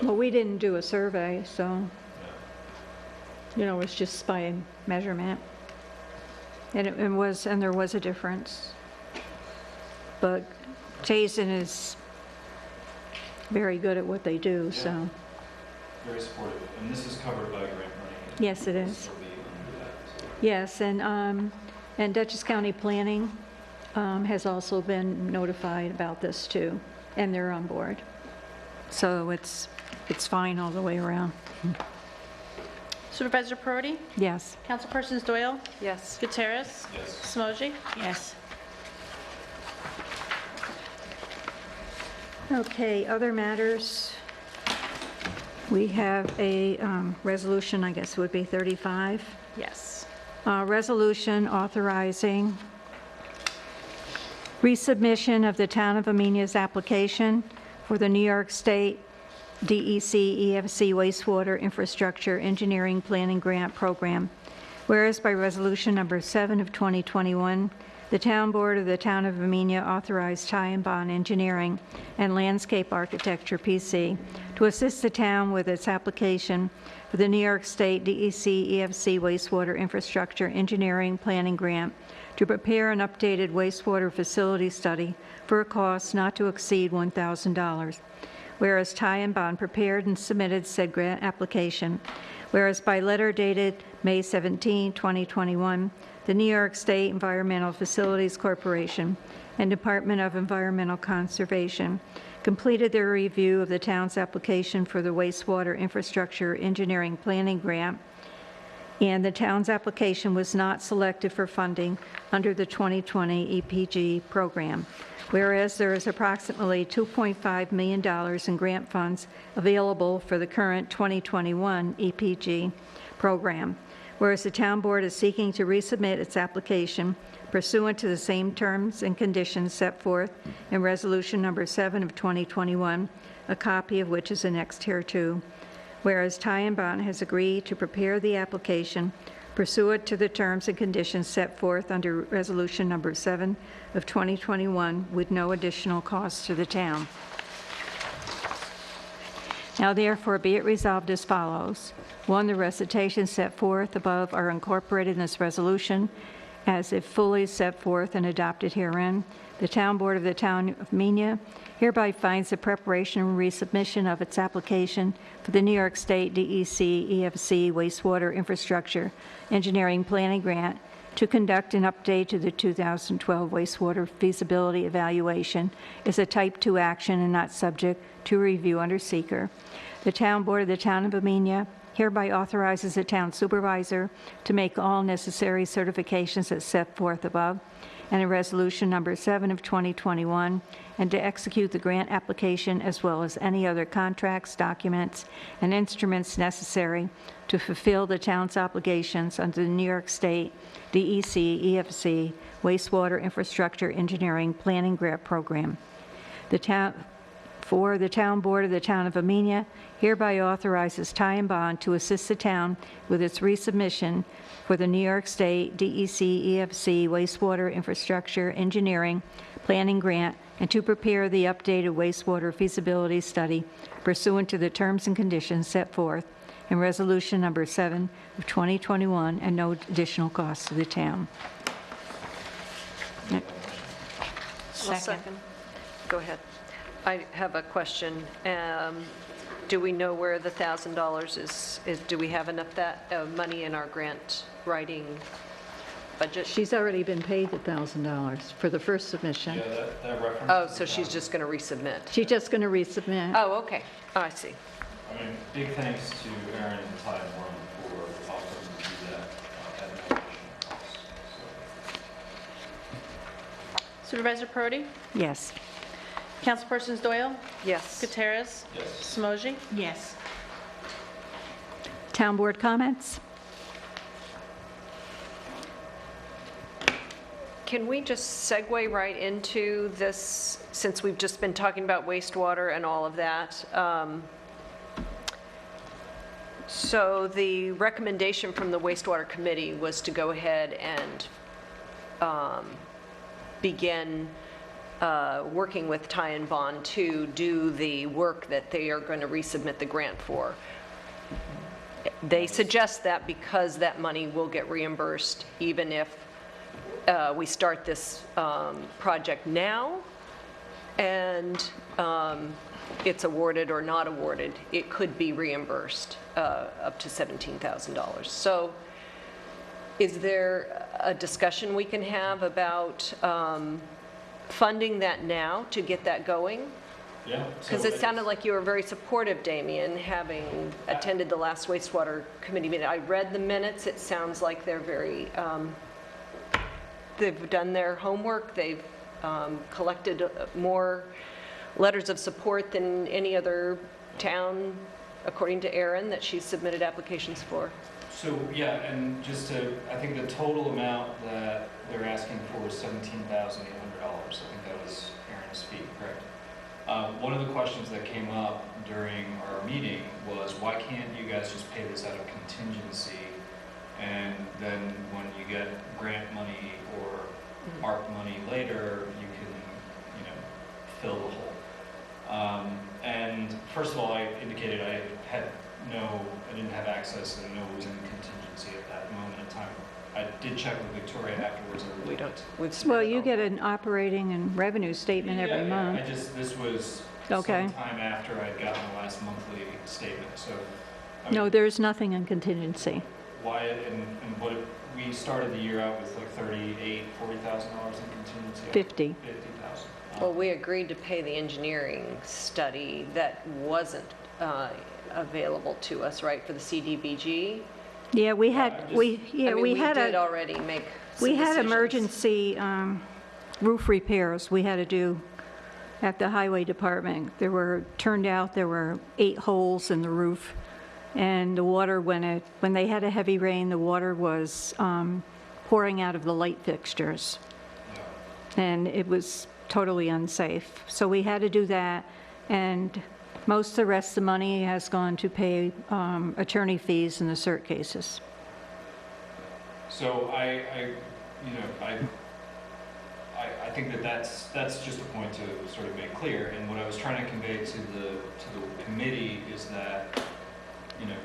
Well, we didn't do a survey, so, Yeah. it's just by measurement. And there was a difference. But Jason is very good at what they do, so, Very supportive, and this is covered by grant money. yes, it It'll is. still be under that, so. Yes, and Dutchess County Planning has also been notified about this too, and they're on board. So it's fine all the way around. Supervisor Perotti? Yes. Councilpersons Doyle? Yes. Gutierrez? Yes. Smoji? Yes. Okay, other matters. We have a resolution, I guess it would be 35. Yes. Resolution authorizing resubmission of the Town of Amenia's application for the New York State DEC EFC Wastewater Infrastructure Engineering Planning Grant Program. Whereas by Resolution Number 7 of 2021, the Town Board of the Town of Amenia authorized Ty and Bond Engineering and Landscape Architecture, PC, to assist the town with its application for the New York State DEC EFC Wastewater Infrastructure Engineering Planning Grant to prepare an updated wastewater facility study for a cost not to exceed $1,000. Whereas Ty and Bond prepared and submitted said grant application, whereas by letter dated May 17, 2021, the New York State Environmental Facilities Corporation and Department of Environmental Conservation completed their review of the town's application for the wastewater infrastructure engineering planning grant, and the town's application was not selected for funding under the 2020 EPG program. Whereas there is approximately $2.5 million in grant funds available for the current 2021 EPG program. Whereas the Town Board is seeking to resubmit its application pursuant to the same terms and conditions set forth in Resolution Number 7 of 2021, a copy of which is annexed hereto. Whereas Ty and Bond has agreed to prepare the application pursuant to the terms and conditions set forth under Resolution Number 7 of 2021 with no additional cost to the town. Now therefore be it resolved as follows. 1, the recitations set forth above are incorporated in this resolution as if fully set forth and adopted herein. The Town Board of the Town of Amenia hereby finds the preparation and resubmission of its application for the New York State DEC EFC Wastewater Infrastructure Engineering Planning Grant to conduct an update to the 2012 wastewater feasibility evaluation is a Type 2 action and not subject to review under seeker. The Town Board of the Town of Amenia hereby authorizes the town supervisor to make all necessary certifications as set forth above, and in Resolution Number 7 of 2021, and to execute the grant application as well as any other contracts, documents, and instruments necessary to fulfill the town's obligations under the New York State DEC EFC Wastewater Infrastructure Engineering Planning Grant Program. The town For the Town Board of the Town of Amenia hereby authorizes Ty and Bond to assist the town with its resubmission for the New York State DEC EFC wastewater infrastructure engineering planning grant and to prepare the updated wastewater feasibility study pursuant to the terms and conditions set forth in Resolution Number 7 of 2021 and no additional cost to the town. Second. Go ahead. I have a question. Do we know where the $1,000 is? Do we have enough money in our grant writing budget? She's already been paid the $1,000 for the first submission. Yeah, that reference. Oh, so she's just going to resubmit? She's just going to resubmit. Oh, okay. Oh, I see. I mean, big thanks to Aaron and Ty and Warren for offering to do that at no additional cost. Supervisor Perotti? Yes. Councilpersons Doyle? Yes. Gutierrez? Yes. Somogyi? Yes. Town Board comments? Can we just segue right into this, since we've just been talking about wastewater and all of that? So the recommendation from the wastewater committee was to go ahead and begin working with Ty and Bond to do the work that they are going to resubmit the grant for. They suggest that because that money will get reimbursed even if we start this project now and it's awarded or not awarded, it could be reimbursed up to $17,000. So is there a discussion we can have about funding that now to get that going? Yeah. Because it sounded like you were very supportive, Damien, having attended the last wastewater committee meeting. I read the minutes. It sounds like they're very, they've done their homework. They've collected more letters of support than any other town, according to Erin, that she's submitted applications for. So, yeah, and just to, I think the total amount that they're asking for is $17,800. I think that was Erin's fee, correct? One of the questions that came up during our meeting was, why can't you guys just pay this out of contingency? And then when you get grant money or ARP money later, you can, fill the hole. And first of all, I indicated I didn't have access and know it was in contingency at that moment in time. I did check with Victoria afterwards. We don't. Well, you get an operating and revenue statement every month. This was Okay. sometime after I'd gotten the last monthly statement, so. I No, mean, there's nothing in contingency. why, and what, we started the year out with like $40,000 in contingency? 50. 50,000. Well, we agreed to pay the engineering study that wasn't available to us, right, for the CDBG? Yeah, we had, I'm just- we We had did a, already make some we had decisions. emergency roof repairs we had to do at the highway department. Turned out there were 8 holes in the roof, and the water, when they had a heavy rain, the water was pouring out of the light fixtures, and it was totally unsafe. So we had to do that, and most of the rest of the money has gone to pay attorney fees in the cert cases. So I think that's just a point to sort of make clear, and what I was trying to convey to the committee is that,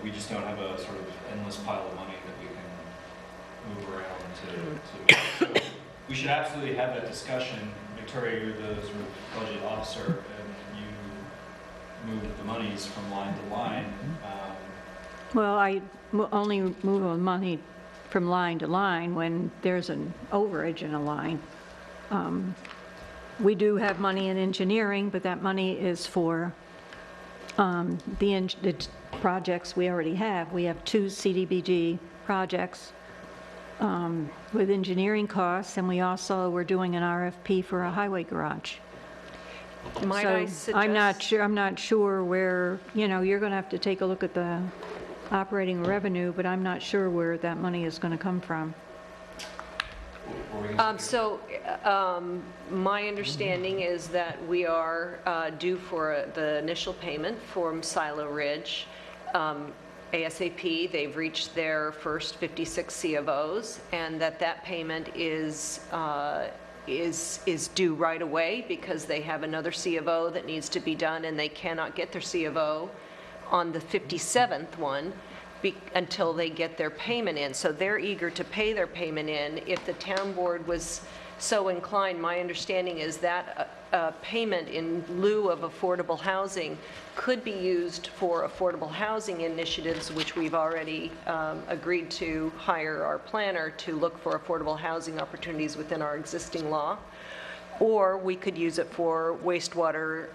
we just don't have a sort of endless pile of money that we can move around to. So we should absolutely have that discussion. Victoria, you're the sort of budget officer, and you move the monies from line to line. Well, I only move the money from line to line when there's an overage in a line. We do have money in engineering, but that money is for the projects we already have. We have 2 CDBG projects with engineering costs, and we also were doing an RFP for a highway garage. Might So I suggest? I'm not sure where, you're going to have to take a look at the operating revenue, but I'm not sure where that money is going to come from. Or we can My understanding is that we are due for the initial payment from Silo Ridge ASAP. They've reached their first 56 C of Os, and that payment is due right away because they have another C of O that needs to be done, and they cannot get their C of O on the 57th one until they get their payment in. So they're eager to pay their payment in. If the town board was so inclined, my understanding is that payment in lieu of affordable housing could be used for affordable housing initiatives, which we've already agreed to hire our planner to look for affordable housing opportunities within our existing law. Or we could use it for wastewater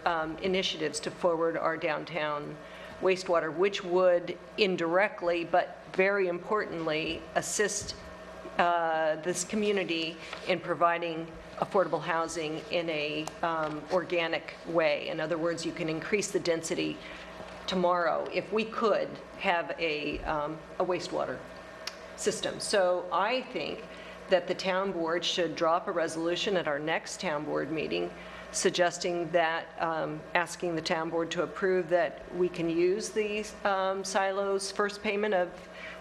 initiatives to forward our downtown wastewater, which would indirectly, but very importantly, assist this community in providing affordable housing in a organic way. In other words, you can increase the density tomorrow if we could have a wastewater system. So I think that the town board should drop a resolution at our next town board meeting suggesting that, asking the town board to approve that we can use the Silo's first payment of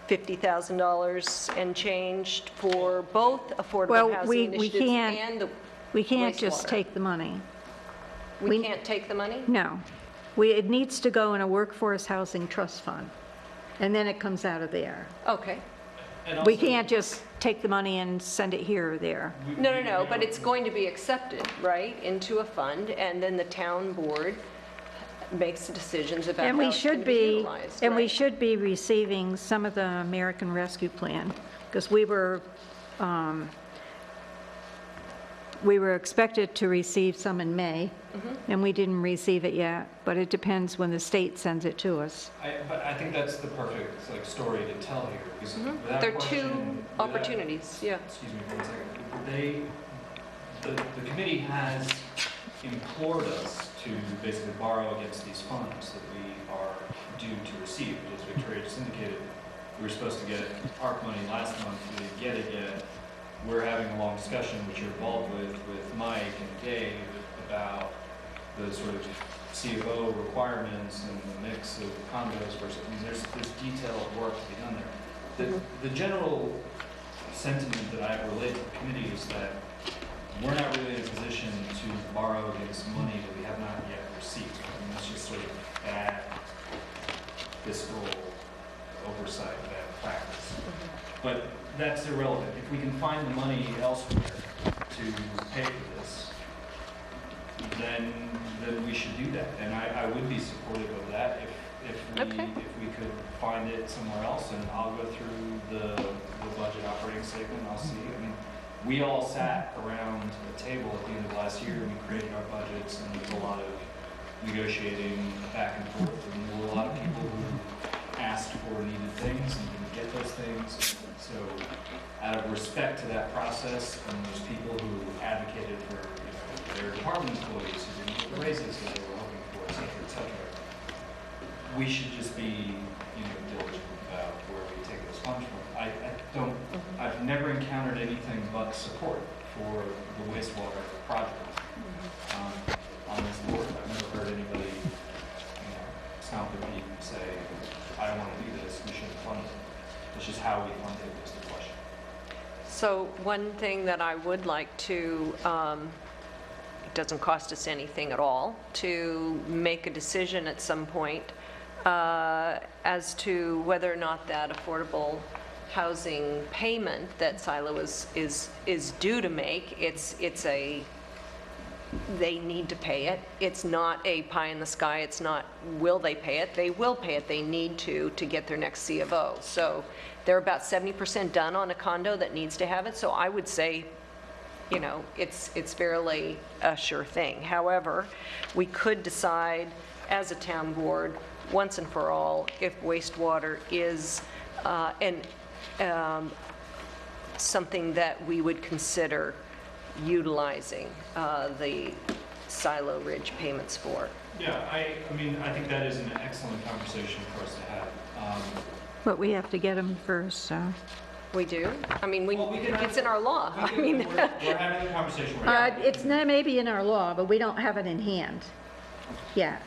$50,000 and changed for both affordable Well, housing we initiatives can't- and the We can't just wastewater. take the money. We can't take the money? No. It needs to go in a workforce housing trust fund, and then it comes out of there. Okay. And We also- can't just take the money and send it here or there. No, but it's going to be accepted, right, into a fund, and then the town board makes the decisions about And how we it's going should to be be, utilized, and we right? should be receiving some of the American Rescue Plan, because we were expected to receive some in May, and we didn't receive it yet, but it depends when the state sends it to us. But I think that's the perfect story to tell here, because without There are question, two without- opportunities, yeah. Excuse me for 1 second. The committee has implored us to basically borrow against these funds that we are due to receive. As Victoria just indicated, we were supposed to get ARP money last month, we didn't get it yet. We're having a long discussion, which you're involved with Mike and Dave, about the sort of C of O requirements and the mix of condos versus, I mean, there's detailed work to be done there. The general sentiment that I've relayed to the committee is that we're not really in a position to borrow against money that we have not yet received. I mean, that's just sort of bad fiscal oversight, bad practice. But that's irrelevant. If we can find the money elsewhere to pay for this, then we should do that. And I would be supportive of that if we could find it somewhere else. And I'll go through the budget operating statement. I'll see. I mean, we all sat around a table at the end of last year and we created our budgets, and there was a lot of negotiating back and forth. And there were a lot of people who asked for needed things and didn't get those things. So out of respect to that process and those people who advocated for their department employees who didn't get the raises that they were hoping for, et cetera, we should just be diligent about where we take those funds from. I've never encountered anything but support for the wastewater project on this board. I've never heard anybody stomp their feet and say, I don't want to do this, we shouldn't fund it. It's just how we fund it is the question. So one thing that I would like to, it doesn't cost us anything at all, to make a decision at some point as to whether or not that affordable housing payment that Silo is due to make, they need to pay it. It's not a pie in the sky. It's not, will they pay it? They will pay it. They need to get their next C of O. So they're about 70% done on a condo that needs to have it. So I would say, it's fairly a sure thing. However, we could decide as a town board, once and for all, if wastewater is something that we would consider utilizing the Silo Ridge payments for. Yeah, I think that is an excellent conversation for us to have. But we have to get them first, so. We do? I mean, Well, we can have- it's in our law. I mean, We're having a conversation right now. It's not maybe in our law, but we don't have it in hand. Yeah.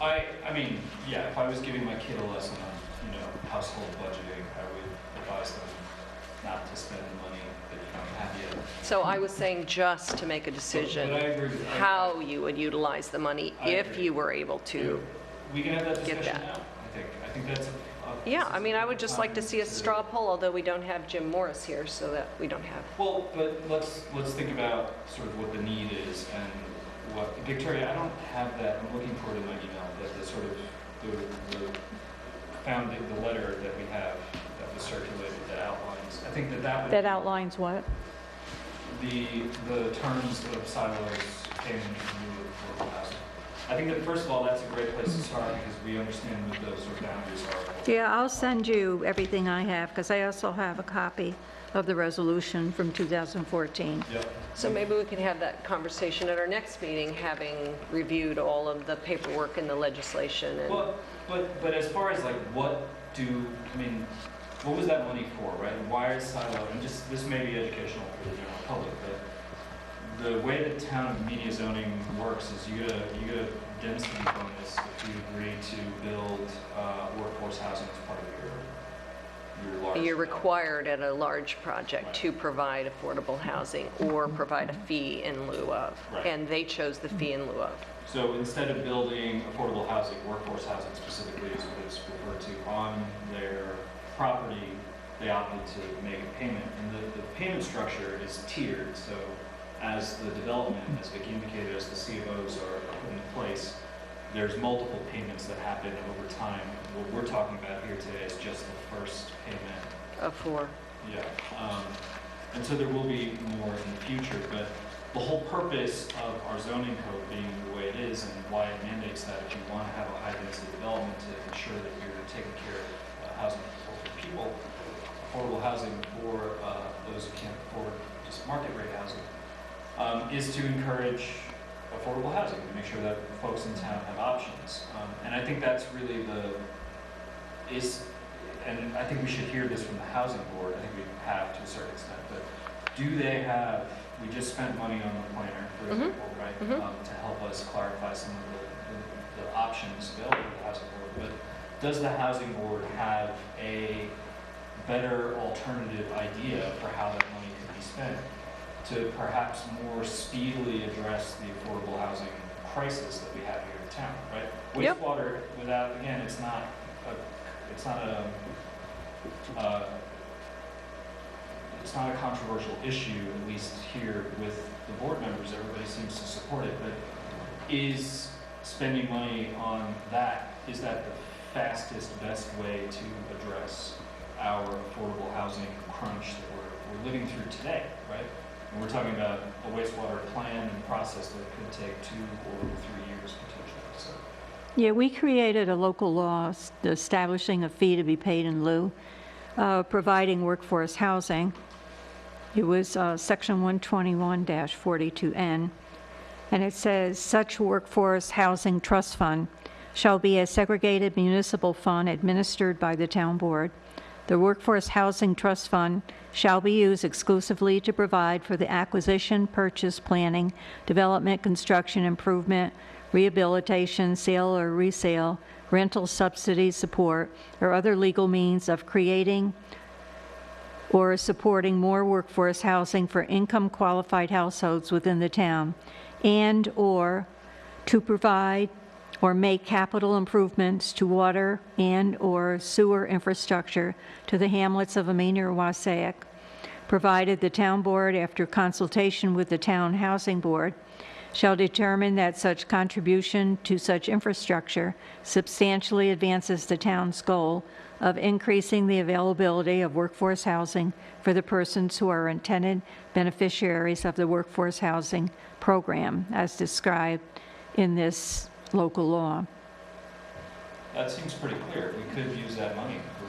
I mean, yeah, if I was giving my kid a lesson on, household budgeting, I would advise them not to spend the money that you don't have yet. so I was saying just to make a decision But I agree with you. how you would utilize the money I if agree. you were able to. We can have that Get discussion that. now, I think that's a. Yeah, I mean, I would just like to see a straw poll, although we don't have Jim Morris here, so that we don't have. Well, but let's think about sort of what the need is and what, Victoria, I don't have that, I'm looking for it in my email, that the sort of, the letter that we have that was circulated that outlines, I think that would. That outlines what? The terms of silos payment in lieu of affordable housing. I think that first of all, that's a great place to start because we understand what those sort of boundaries are. Yeah, I'll send you everything I have, because I also have a copy of the resolution from 2014. Yep. So maybe we can have that conversation at our next meeting, having reviewed all of the paperwork and the legislation and. Well, but as far as like what was that money for, right? Why is silo, and just, this may be educational for the general public, but the way that town of Amenia zoning works is you get a density bonus if you agree to build workforce housing as part of your large. You're required at a large project to provide affordable housing or provide a fee in lieu of. Right. And they chose the fee in lieu of. So instead of building affordable housing, workforce housing specifically is what it's referred to on their property, they opted to make a payment. And the payment structure is tiered, so as the development, as Vicki indicated, as the CFOs are put into place, there's multiple payments that happen over time. What we're talking about here today is just the first payment. Of four. Yeah. And so there will be more in the future, but the whole purpose of our zoning code being the way it is and why it mandates that if you want to have a high density development to ensure that you're taking care of housing for people, affordable housing for those who can't afford just market rate housing, is to encourage affordable housing, to make sure that folks in town have options. And I think that's really and I think we should hear this from the housing board, I think we have to a certain extent, but do they have, we just spent money on the planner, for example, right? To help us clarify some of the options available to the housing board, but does the housing board have a better alternative idea for how that money could be spent to perhaps more speedily address the affordable housing crisis that we have here in town, right? Yep. Wastewater, without, again, it's not a controversial issue, at least here with the board members. Everybody seems to support it, but is spending money on that, is that the fastest, best way to address our affordable housing crunch that we're living through today, right? And we're talking about a wastewater plan and process that could take 2 or 3 years potentially. So. Yeah, we created a local law establishing a fee to be paid in lieu, providing workforce housing. It was Section 121-42N, and it says, such workforce housing trust fund shall be a segregated municipal fund administered by the town board. The Workforce Housing Trust Fund shall be used exclusively to provide for the acquisition, purchase, planning, development, construction, improvement, rehabilitation, sale or resale, rental subsidy support, or other legal means of creating or supporting more workforce housing for income-qualified households within the town, and/or to provide or make capital improvements to water and/or sewer infrastructure to the hamlets of Amenia or Wassaic, provided the town board, after consultation with the town housing board, shall determine that such contribution to such infrastructure substantially advances the town's goal of increasing the availability of workforce housing for the persons who are intended beneficiaries of the workforce housing program, as described in this local law. That seems pretty clear. We could use that money for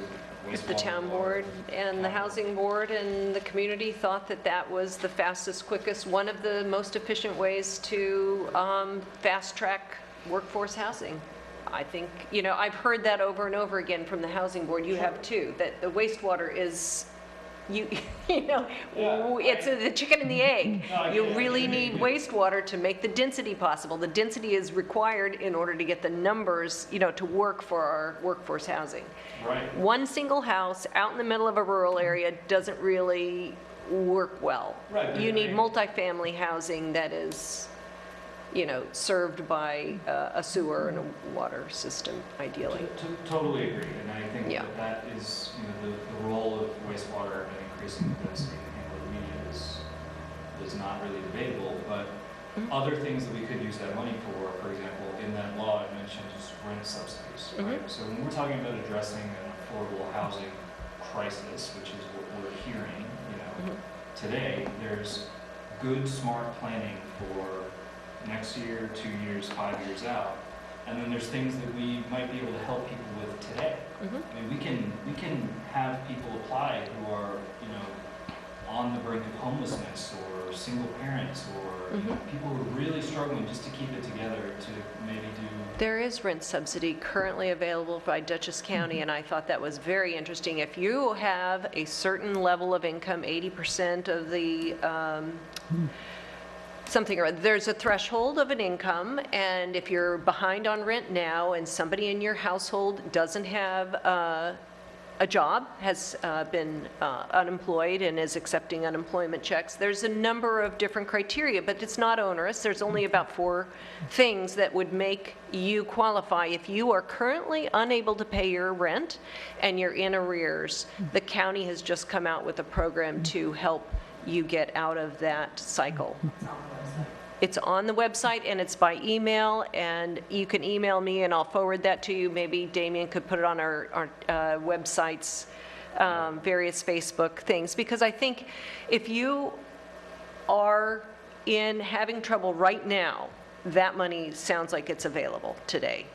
wastewater. If the town board and the housing board and the community thought that that was the fastest, quickest, one of the most efficient ways to fast track workforce housing, I think, you know, I've heard that over and over again from the housing board, you have too, that the wastewater is, you know, it's the chicken and the egg. You really need wastewater to make the density possible. The density is required in order to get the numbers, you know, to work for our workforce housing. Right. One single house out in the middle of a rural area doesn't really work well. Right, You need right. multifamily housing that is, you know, served by a sewer and a water system, ideally. Totally agree, and I think Yeah. that is, you know, the role of wastewater and increasing the density of media is not really debatable, but other things that we could use that money for example, in that law I mentioned is rent subsidies, right? So when we're talking about addressing an affordable housing crisis, which is what we're hearing, you know, today, there's good, smart planning for next year, 2 years, 5 years out. And then there's things that we might be able to help people with today. I mean, we can have people apply who are, you know, on the brink of homelessness or single parents or you know, people who are really struggling just to keep it together to maybe do. There is rent subsidy currently available by Dutchess County, and I thought that was very interesting. If you have a certain level of income, 80% of the something or other. There's a threshold of an income, and if you're behind on rent now and somebody in your household doesn't have a job, has been unemployed and is accepting unemployment checks, there's a number of different criteria, but it's not onerous. There's only about 4 things that would make you qualify. If you are currently unable to pay your rent and you're in arrears, the county has just come out with a program to help you get out of that cycle. It's on the website and it's by email, and you can email me and I'll forward that to you. Maybe Damien could put it on our websites, various Facebook things, because I think if you are having trouble right now, that money sounds like it's available today.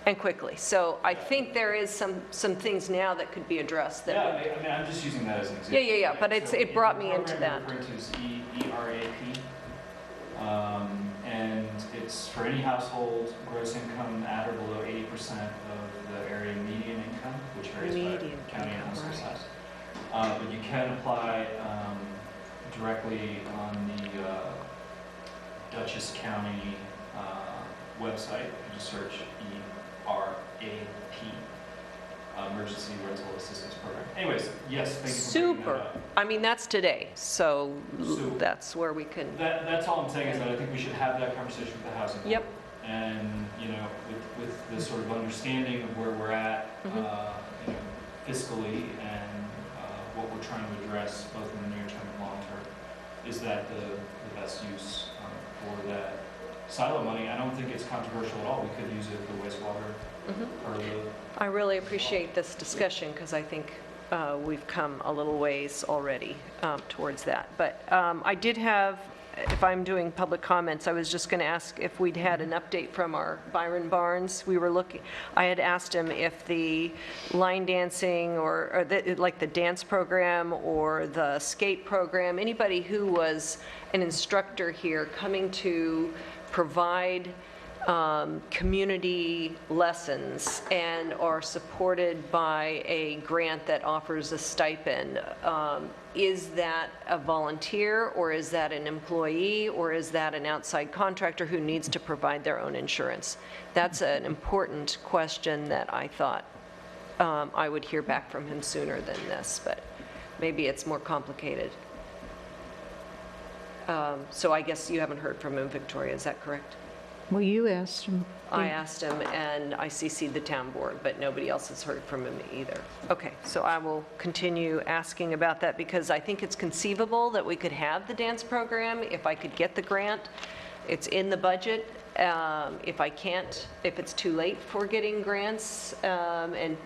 And quickly. So I think there is some things now that could be addressed. That Yeah, I mean, I'm just using that as an example. Yeah. Right? But So it brought me the into program that. you're referring to is ERAP. And it's for any household, gross income at or below 80% of the area median income, which varies Median by county and income, household right. size. But you can apply directly on the Dutchess County website. You just search ERAP, Emergency Rental Assistance Program. Anyways, yes, thank you for bringing that Super. up. I mean, that's today. So So- that's where we can. That's all I'm saying is that I think we should have that conversation with the housing board. Yep. And, you know, with the sort of understanding of where we're at, you know, fiscally and what we're trying to address both in the near term and long term, is that the best use for that silo money? I don't think it's controversial at all. We could use it for wastewater or the. I really appreciate this discussion because I think we've come a little ways already towards that. But I did have, if I'm doing public comments, I was just going to ask if we'd had an update from our Byron Barnes. We were looking, I had asked him if the line dancing or like the dance program or the skate program, anybody who was an instructor here coming to provide community lessons and are supported by a grant that offers a stipend. Is that a volunteer, or is that an employee, or is that an outside contractor who needs to provide their own insurance? That's an important question that I thought I would hear back from him sooner than this, but maybe it's more complicated. So I guess you haven't heard from him, Victoria, is that correct? Well, you asked him. I asked him, and I CC'd the town board, but nobody else has heard from him either. Okay, so I will continue asking about that, because I think it's conceivable that we could have the dance program if I could get the grant. It's in the budget. If I can't, if it's too late for getting grants, and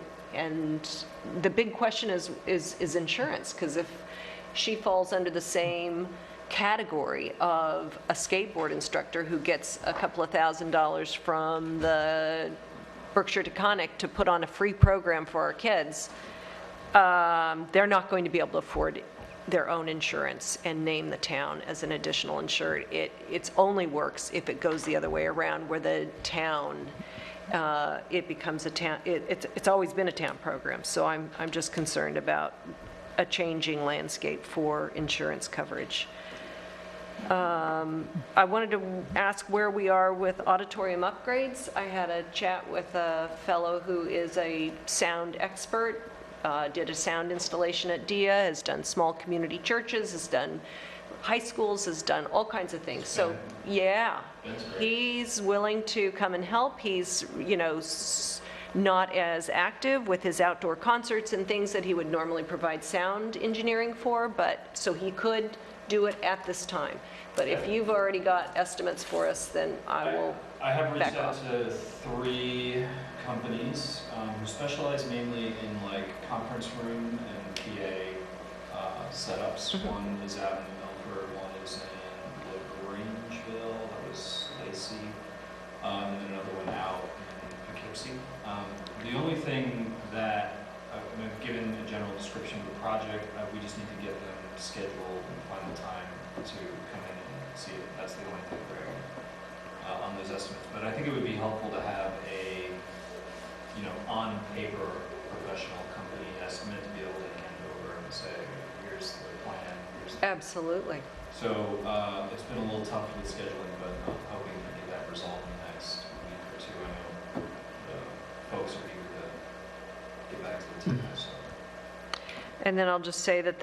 the big question is insurance, because if she falls under the same category of a skateboard instructor who gets a couple of $1,000s from the Berkshire Taconic to put on a free program for our kids, they're not going to be able to afford their own insurance and name the town as an additional insured. It only works if it goes the other way around, where the town it becomes a town, it's always been a town program, so I'm just concerned about a changing landscape for insurance coverage. I wanted to ask where we are with auditorium upgrades. I had a chat with a fellow who is a sound expert, did a sound installation at DIA, has done small community churches, has done high schools, has done all kinds of things. So, yeah, he's willing to come and help. He's, you know, not as active with his outdoor concerts and things that he would normally provide sound engineering for, but so he could do it at this time. But if you've already got estimates for us, then I will I have reached back out off. to 3 companies who specialize mainly in like conference room and PA setups. One is out in Milford, one is in LaGrangeville, that was Lacey, and then another one out in Poughkeepsie. The only thing that, given a general description of the project, we just need to get them scheduled and find the time to come in and see it. That's the only thing we're on those estimates. But I think it would be helpful to have a, you know, on paper professional company estimate to be able to hand over and say, here's the plan, here's the... Absolutely. So it's been a little tough with scheduling, but I'm hoping to get that resolved in the next week or 2. I know the folks are eager to get back to the team. So. And then I'll just say that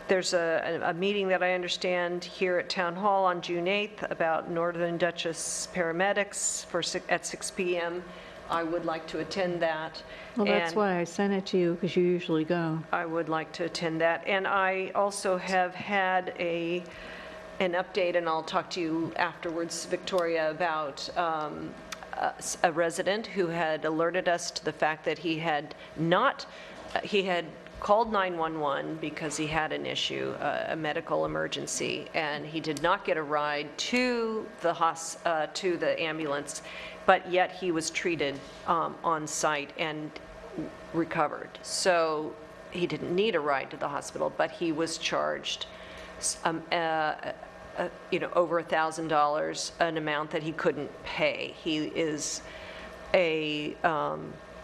there's a meeting that I understand here at Town Hall on June 8th about Northern Dutchess paramedics at 6 p.m. I would like to attend that. Well, that's And why I sent it to you, because you usually go. I would like to attend that. And I also have had an update, and I'll talk to you afterwards, Victoria, about a resident who had alerted us to the fact that he had called 911 because he had an issue, a medical emergency, and he did not get a ride to the ambulance, but yet he was treated on site and recovered. So he didn't need a ride to the hospital, but he was charged over $1,000, an amount that he couldn't pay. He is a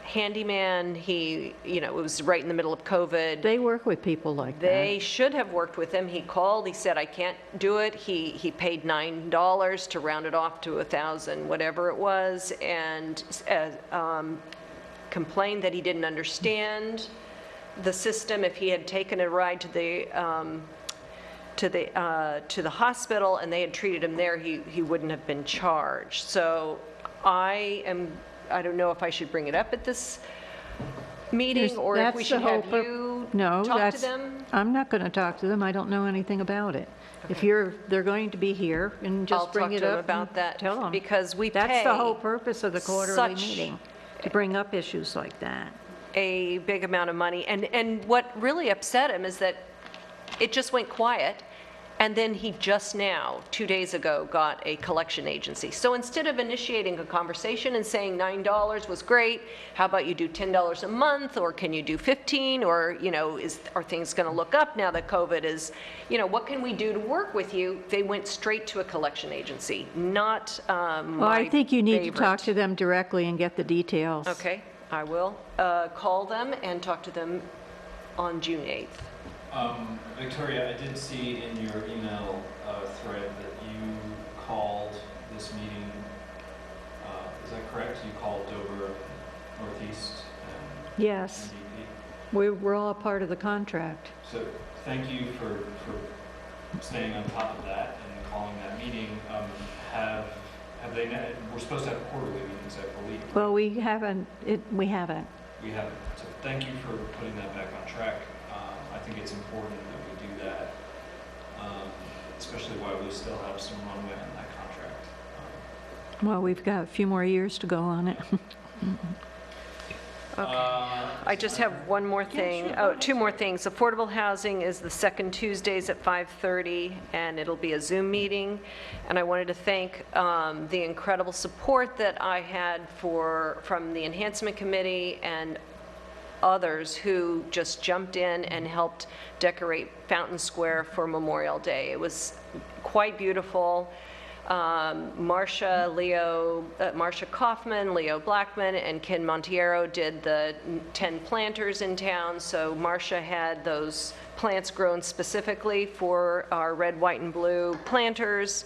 handyman. It was right in the middle of COVID. They work with people like that. They should have worked with him. He called, he said, I can't do it. He paid $9 to round it off to $1,000, whatever it was, and complained that he didn't understand the system. If he had taken a ride to the hospital and they had treated him there, he wouldn't have been charged. So I don't know if I should bring it up at this meeting or if we should have you talk to them. I'm not going to talk to them. I don't know anything about it. If they're going to be here, and just bring it up. I'll talk to them about that. Tell them. Because we pay. That's the whole purpose of the quarterly meeting, to bring up issues like that. A big amount of money. And what really upset him is that it just went quiet. And then he just now, 2 days ago, got a collection agency. So instead of initiating a conversation and saying $9 was great, how about you do $10 a month, or can you do 15, or, are things going to look up now that COVID is, what can we do to work with you? They went straight to a collection agency, not Well, I think you need to talk to them directly and get the details. Okay, I will call them and talk to them on June 8th. Victoria, I did see in your email thread that you called this meeting, is that correct? You called Dover Northeast and Yes. NDP? We're all part of the contract. So thank you for staying on top of that and calling that meeting. Have they, we're supposed to have quarterly meetings, I believe. Well, we haven't. We haven't. So thank you for putting that back on track. I think it's important that we do that, especially while we still have some runway on that contract. Well, we've got a few more years to go on it. I just have one more thing. Two more things. Affordable housing is the second Tuesdays at 5:30, and it'll be a Zoom meeting. And I wanted to thank the incredible support that I had from the Enhancement Committee and others who just jumped in and helped decorate Fountain Square for Memorial Day. It was quite beautiful. Marcia Kaufman, Leo Blackman, and Ken Montiero did the 10 planters in town. So Marcia had those plants grown specifically for our red, white, and blue planters.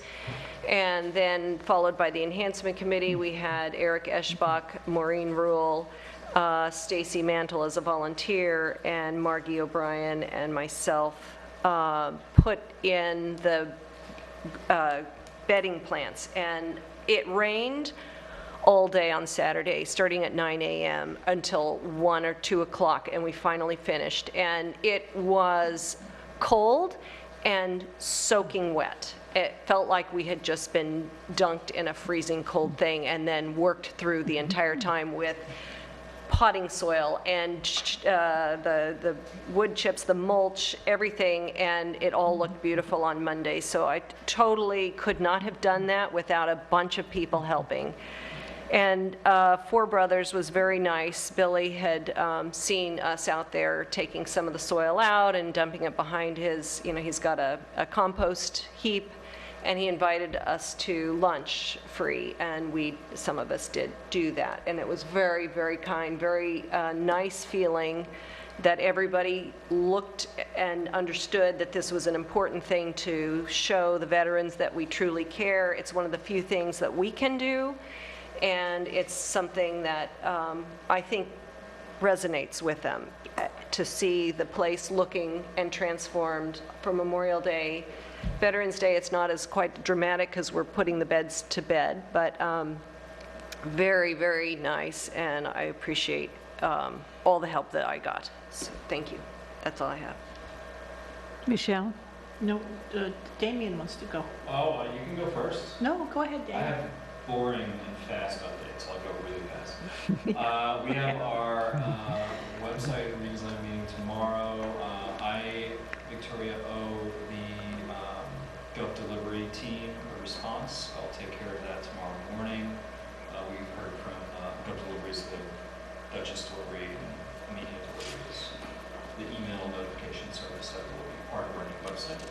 And then followed by the Enhancement Committee, we had Eric Eschbach, Maureen Rule, Stacy Mantle as a volunteer, and Margie O'Brien and myself put in the bedding plants. And it rained all day on Saturday, starting at 9 a.m. until 1 or 2 o'clock, and we finally finished. And it was cold and soaking wet. It felt like we had just been dunked in a freezing cold thing and then worked through the entire time with potting soil and the wood chips, the mulch, everything, and it all looked beautiful on Monday. So I totally could not have done that without a bunch of people helping. And Four Brothers was very nice. Billy had seen us out there taking some of the soil out and dumping it behind his, he's got a compost heap, and he invited us to lunch free, and some of us did do that. And it was very, very kind, very nice feeling that everybody looked and understood that this was an important thing to show the veterans that we truly care. It's one of the few things that we can do, and it's something that I think resonates with them, to see the place looking and transformed from Memorial Day. Veterans Day, it's not as quite dramatic because we're putting the beds to bed, but very, very nice, and I appreciate all the help that I got. So thank you. That's all I have. Michelle? No, Damien wants to go. Oh, you can go first. No, go ahead, I Damien. have boring and fast updates. I'll go really fast. We have our website redesign meeting tomorrow. Victoria, owe the GOAT delivery team a response. I'll take care of that tomorrow morning. We've heard from GOAT deliveries, the Duchess delivery and Amenia deliveries. The email notification service that will be part of our new website.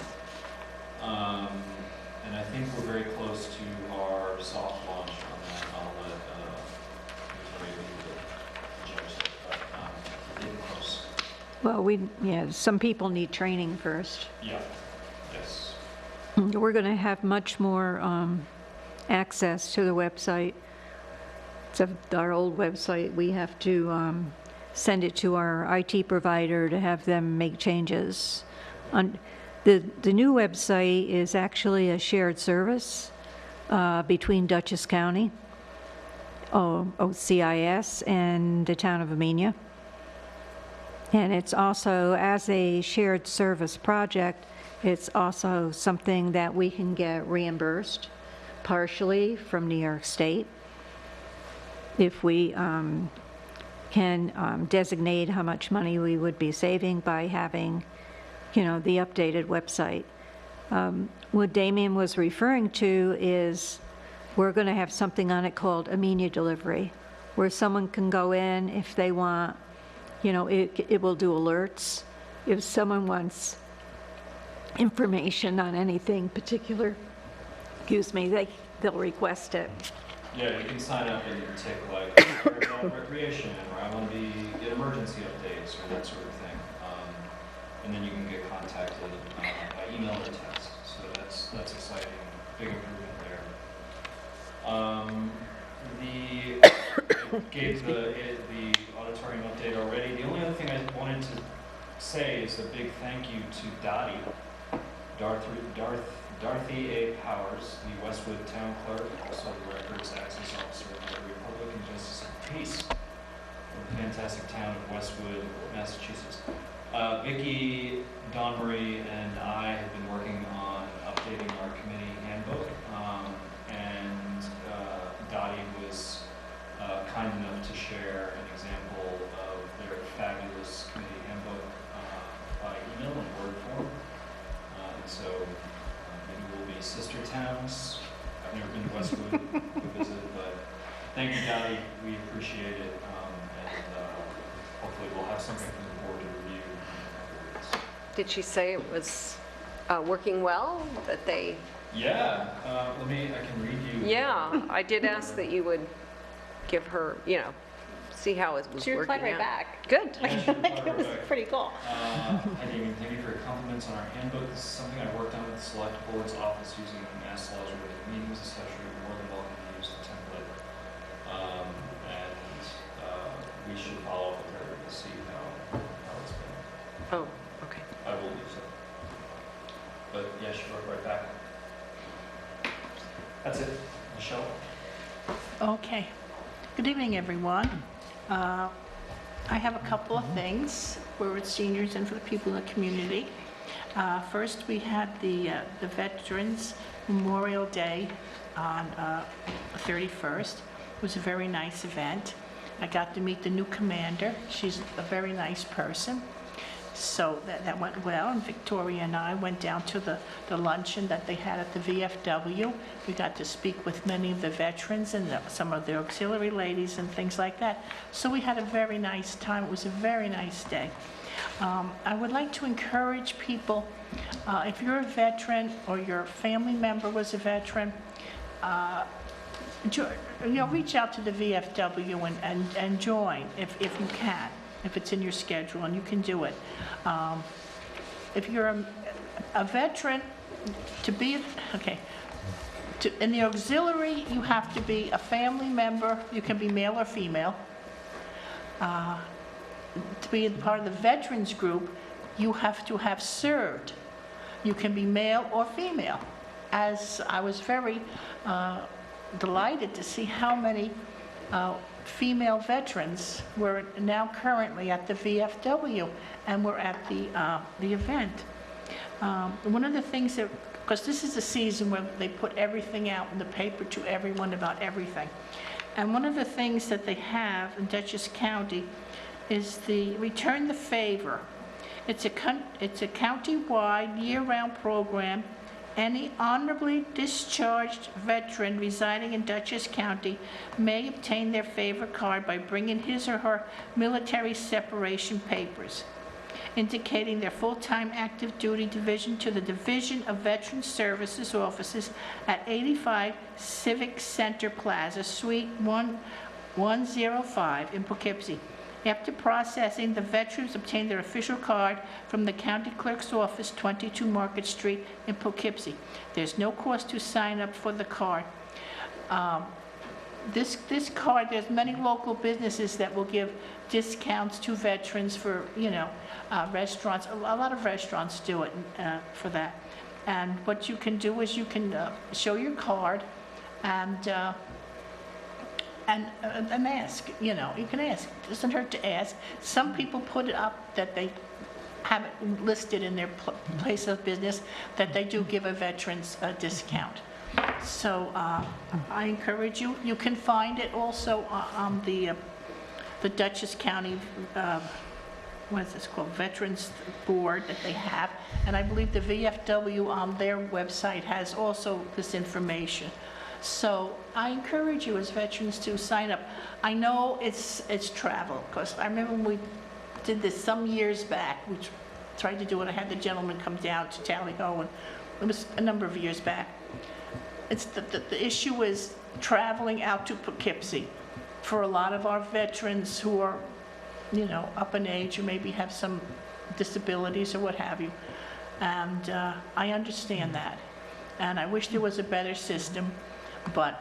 And I think we're very close to our soft launch on that. I'll let Victoria do the details, but we're getting close. Well, some people need training first. Yeah, yes. We're going to have much more access to the website. It's our old website. We have to send it to our IT provider to have them make changes. The new website is actually a shared service between Dutchess County, OCIS, and the town of Amenia. And it's also, as a shared service project, it's also something that we can get reimbursed partially from New York State if we can designate how much money we would be saving by having, the updated website. What Damien was referring to is we're going to have something on it called Amenia Delivery, where someone can go in if they want. It will do alerts. If someone wants information on anything particular, they'll request it. Yeah, you can sign up and tick like recreation, or I want to get emergency updates, or that sort of thing. And then you can get contacted by email or text. So that's exciting. Big improvement there. I gave the auditorium update already. The only other thing I wanted to say is a big thank you to Dorothy A. Powers, the Westwood Town Clerk, also the Records Access Officer of the Republic and Justice of the Peace of the fantastic town of Westwood, Massachusetts. Vicki, Don Marie, and I have been working on updating our committee handbook, and Dottie was kind enough to share an example of their fabulous committee handbook by email in word form. And so maybe we'll be sister towns. I've never been to Westwood to visit, but thank you, Dottie. We appreciate it. And hopefully we'll have something from the board to review in a couple weeks. Did she say it was working well, that they Yeah, I can read you. Yeah, I did ask that you would give her, see how it was She working replied right out. back. Good. Yeah, she Like, it was replied pretty cool. Hi Damien, thank you for your compliments on our handbook. This is something I worked on with the select board's office using mass laws related to meetings, etc. You're more than welcome to use the template. And we should follow up with her to see how it's been. Oh, okay. I will do so. But yeah, she wrote right back. That's it. Michelle? Okay. Good evening, everyone. I have a couple of things for its seniors and for the people in the community. First, we had the Veterans Memorial Day on the 31st. It was a very nice event. I got to meet the new commander. She's a very nice person. So that went well, and Victoria and I went down to the luncheon that they had at the VFW. We got to speak with many of the veterans and some of the auxiliary ladies and things like that. So we had a very nice time. It was a very nice day. I would like to encourage people, if you're a veteran or your family member was a veteran, reach out to the VFW and join if you can, if it's in your schedule and you can do it. If you're a veteran, in the auxiliary, you have to be a family member. You can be male or female. To be a part of the veterans group, you have to have served. You can be male or female. As I was very delighted to see how many female veterans were now currently at the VFW and were at the event. One of the things that, because this is a season where they put everything out in the paper to everyone about everything. And one of the things that they have in Dutchess County is the Return the Favor. It's a county-wide, year-round program. Any honorably discharged veteran residing in Dutchess County may obtain their favor card by bringing his or her military separation papers, indicating their full-time active duty division to the Division of Veteran Services offices at 85 Civic Center Plaza, Suite 105 in Poughkeepsie. After processing, the veterans obtain their official card from the county clerk's office, 22 Market Street in Poughkeepsie. There's no cost to sign up for the card. This card, there's many local businesses that will give discounts to veterans for, restaurants. A lot of restaurants do it for that. And what you can do is you can show your card and ask, you can ask. It doesn't hurt to ask. Some people put it up that they have it listed in their place of business that they do give a veterans a discount. So I encourage you. You can find it also on the Dutchess County, what is this called, Veterans Board that they have. And I believe the VFW on their website has also this information. So I encourage you as veterans to sign up. I know it's travel, because I remember when we did this some years back. We tried to do it. I had the gentleman come down to Tally Ho, and it was a number of years back. It's the issue is traveling out to Poughkeepsie for a lot of our veterans who are, up in age or maybe have some disabilities or what have you. And I understand that. And I wish there was a better system. But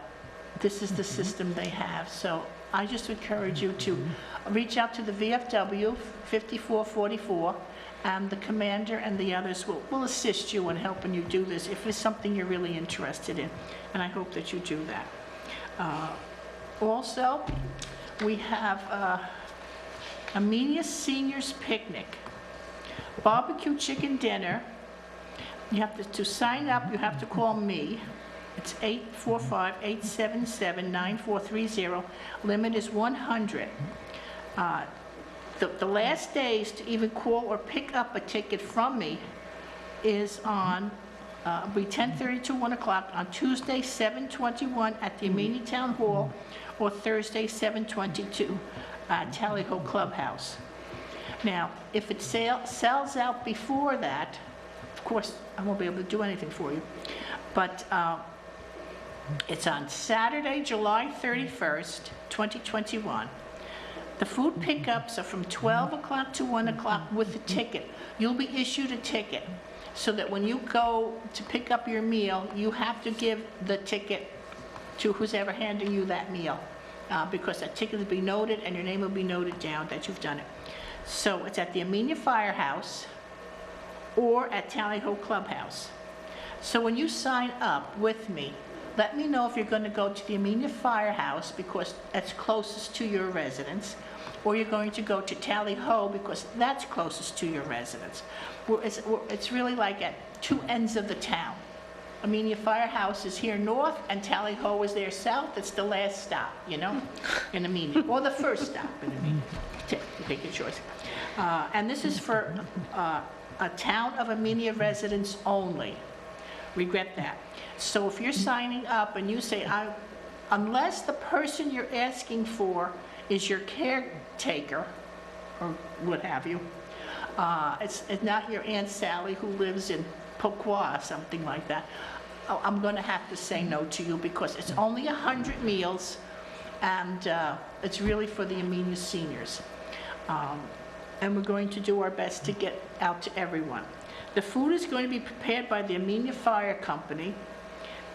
this is the system they have. So I just encourage you to reach out to the VFW 5444, and the commander and the others will assist you in helping you do this if it's something you're really interested in. And I hope that you do that. Also, we have Amenia Seniors Picnic. Barbecue chicken dinner. You have to sign up, you have to call me. It's 845-877-9430. Limit is 100. The last days to even call or pick up a ticket from me is on, be 10:30 to 1 o'clock on Tuesday, 7/21 at the Amenia Town Hall, or Thursday, 7/22 at Tally Ho Clubhouse. Now, if it sells out before that, of course, I won't be able to do anything for you. But it's on Saturday, July 31st, 2021. The food pickups are from 12 o'clock to 1 o'clock with a ticket. You'll be issued a ticket so that when you go to pick up your meal, you have to give the ticket to who's ever handing you that meal, because that ticket will be noted and your name will be noted down that you've done it. So it's at the Amenia Firehouse or at Tally Ho Clubhouse. So when you sign up with me, let me know if you're going to go to the Amenia Firehouse because that's closest to your residence, or you're going to go to Tally Ho because that's closest to your residence. It's really like at two ends of the town. Amenia Firehouse is here north and Tally Ho is there south. It's the last stop, you know, in Amenia, or the first stop in Amenia. Take your choice. And this is for a town of Amenia residents only. Regret that. So if you're signing up and you say, unless the person you're asking for is your caretaker, or what have you, it's not your Aunt Sally who lives in Poquoa or something like that, I'm going to have to say no to you because it's only 100 meals and it's really for the Amenia seniors. And we're going to do our best to get out to everyone. The food is going to be prepared by the Amenia Fire Company,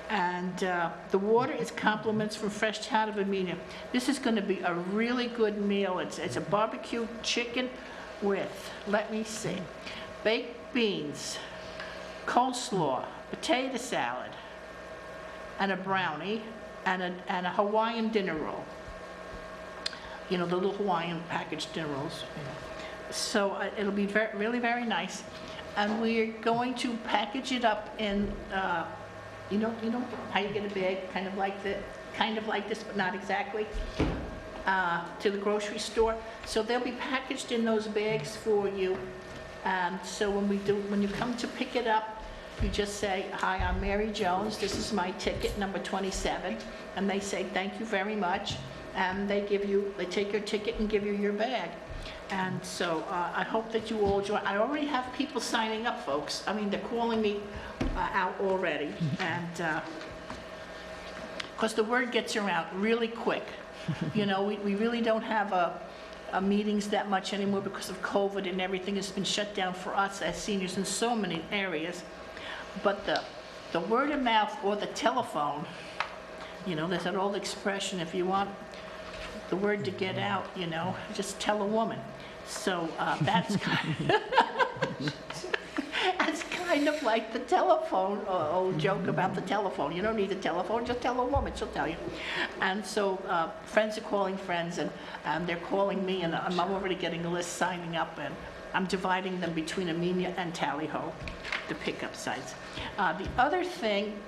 and the water is compliments from Fresh Town of Amenia. This is going to be a really good meal. It's a barbecue chicken with, let me see, baked beans, coleslaw, potato salad, and a brownie, and a Hawaiian dinner roll. You know, the little Hawaiian packaged dinner rolls. You know. So it'll be really very nice. And we're going to package it up in, you know how you get a bag, kind of like this, but not exactly, to the grocery store. So they'll be packaged in those bags for you. And so when you come to pick it up, you just say, "Hi, I'm Mary Jones. This is my ticket, number 27." And they say, "Thank you very much." And they take your ticket and give you your bag. And so I hope that you all join. I already have people signing up, folks. I mean, they're calling me out already. And because the word gets around really quick. You know, we really don't have meetings that much anymore because of COVID and everything has been shut down for us as seniors in so many areas. But the word of mouth or the telephone, you know, there's that old expression, if you want the word to get out, you know, just tell a woman. So that's that's kind of like the telephone, old joke about the telephone. You don't need a telephone, just tell a woman, she'll tell you. And so friends are calling friends, and they're calling me, and I'm already getting a list signing up, and I'm dividing them between Amenia and Tally Ho, the pickup sites. The other thing,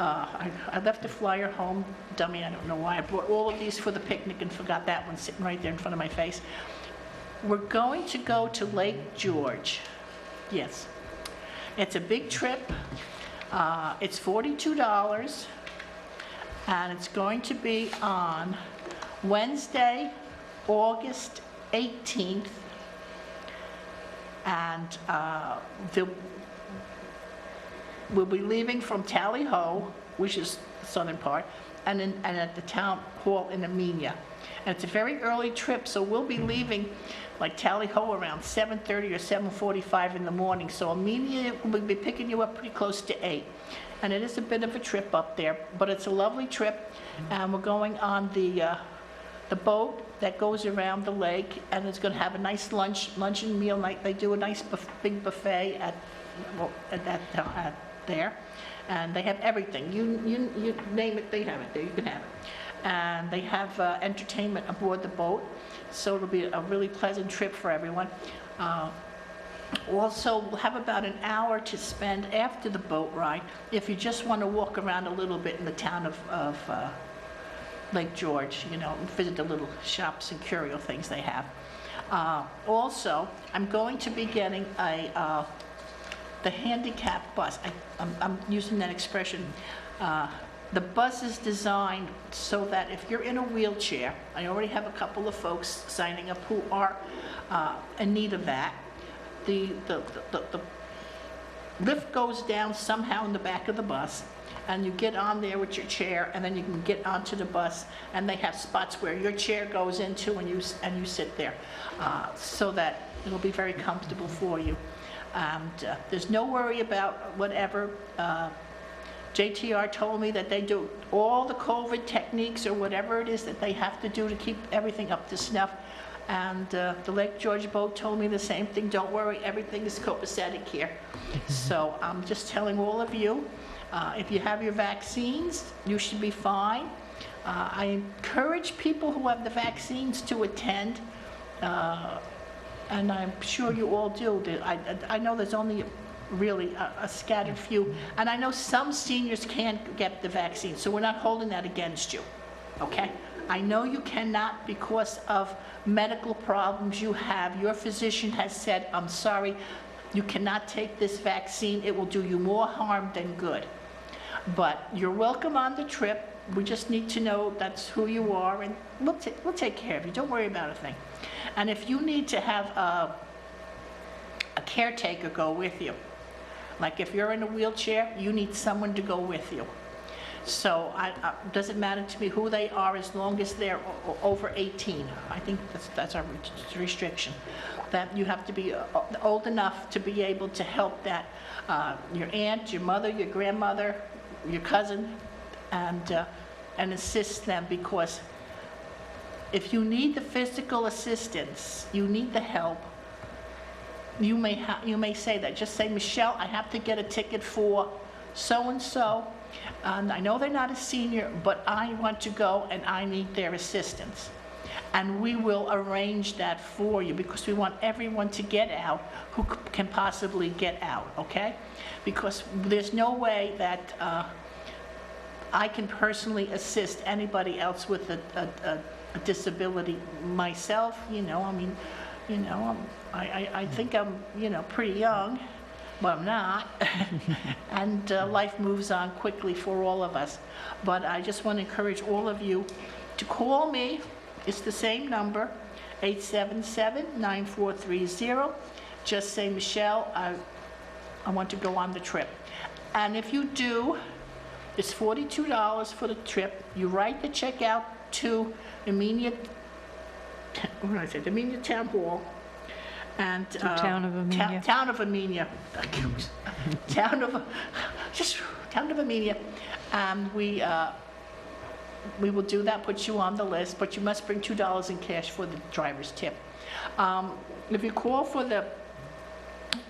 I left the flyer home, dummy, I don't know why. I brought all of these for the picnic and forgot that one sitting right there in front of my face. We're going to go to Lake George. Yes. It's a big trip. It's $42, and it's going to be on Wednesday, August 18th, and we'll be leaving from Tally Ho, which is the southern part, and at the town hall in Amenia. And it's a very early trip, so we'll be leaving like Tally Ho around 7:30 or 7:45 in the morning. So Amenia will be picking you up pretty close to 8. And it is a bit of a trip up there, but it's a lovely trip. And we're going on the boat that goes around the lake, and it's going to have a nice lunch and meal night. They do a nice big buffet at there, and they have everything. You name it, they have it there. You can have it. And they have entertainment aboard the boat, so it'll be a really pleasant trip for everyone. Also, we'll have about an hour to spend after the boat ride if you just want to walk around a little bit in the town of Lake George, you know, and visit the little shops and curio things they have. Also, I'm going to be getting the Handicapped Bus. I'm using that expression. The bus is designed so that if you're in a wheelchair, I already have a couple of folks signing up who are in need of that. The lift goes down somehow in the back of the bus, and you get on there with your chair, and then you can get onto the bus, and they have spots where your chair goes into, and you sit there, so that it'll be very comfortable for you. And there's no worry about whatever. JTR told me that they do all the COVID techniques or whatever it is that they have to do to keep everything up to snuff. And the Lake George boat told me the same thing. Don't worry, everything is copacetic here. So I'm just telling all of you, if you have your vaccines, you should be fine. I encourage people who have the vaccines to attend, and I'm sure you all do. I know there's only really a scattered few, and I know some seniors can't get the vaccine, so we're not holding that against you, okay? I know you cannot because of medical problems you have. Your physician has said, I'm sorry, you cannot take this vaccine. It will do you more harm than good. But you're welcome on the trip. We just need to know that's who you are, and we'll take care of you. Don't worry about a thing. And if you need to have a caretaker go with you, like if you're in a wheelchair, you need someone to go with you. So it doesn't matter to me who they are as long as they're over 18. I think that's our restriction. That you have to be old enough to be able to help that your aunt, your mother, your grandmother, your cousin, and assist them, because if you need the physical assistance, you need the help, you may say that. Just say, Michelle, I have to get a ticket for so-and-so, and I know they're not a senior, but I want to go and I need their assistance. And we will arrange that for you, because we want everyone to get out who can possibly get out, okay? Because there's no way that I can personally assist anybody else with a disability myself. I think I'm, pretty young, but I'm not. And life moves on quickly for all of us. But I just want to encourage all of you to call me. It's the same number, 877-9430. Just say, Michelle, I want to go on the trip. And if you do, it's $42 for the trip. You write the check out to Amenia, Amenia Town Hall. And Town of Amenia. Town of Amenia. Town of Amenia. And we will do that, put you on the list, but you must bring $2 in cash for the driver's tip. If you call for the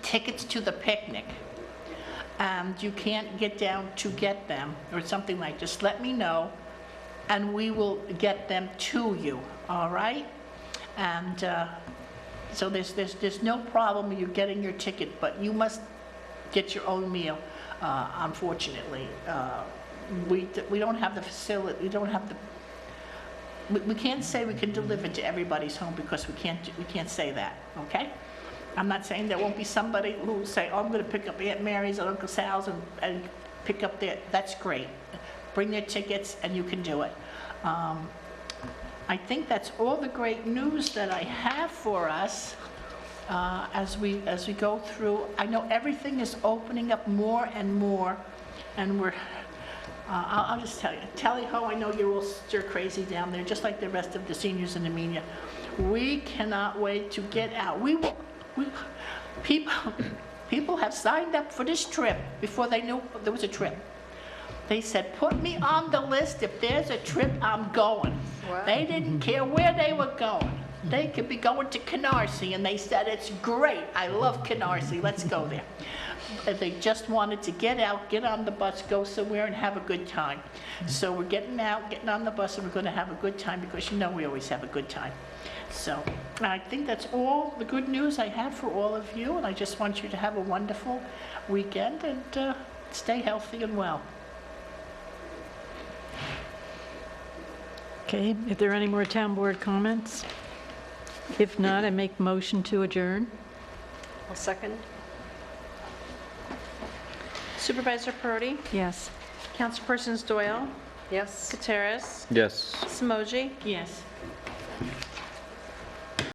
tickets to the picnic and you can't get down to get them or something like this, let me know and we will get them to you, all right? And so there's no problem with you getting your ticket, but you must get your own meal, unfortunately. We don't have the facility, we can't say we can deliver to everybody's home, because we can't say that, okay? I'm not saying there won't be somebody who will say, oh, I'm going to pick up Aunt Mary's or Uncle Sal's and pick up their, that's great. Bring their tickets and you can do it. I think that's all the great news that I have for us as we go through. I know everything is opening up more and more, and we're I'll just tell you, tally-ho, I know you're all stir crazy down there, just like the rest of the seniors in Amenia. We cannot wait to get out. People have signed up for this trip before they knew there was a trip. They said, put me on the list. If there's a trip, I'm going. Wow. They didn't care where they were going. They could be going to Canarsie, and they said, it's great. I love Canarsie. Let's go there. They just wanted to get out, get on the bus, go somewhere, and have a good time. So we're getting out, getting on the bus, and we're going to have a good time, because we always have a good time. So I think that's all the good news I have for all of you, and I just want you to have a wonderful weekend and stay healthy and well. Okay, if there are any more town board comments? If not, I make motion to adjourn. I'll second. Supervisor Perotti? Yes. Councilpersons Doyle? Yes. Gutierrez? Yes. Smoji? Yes.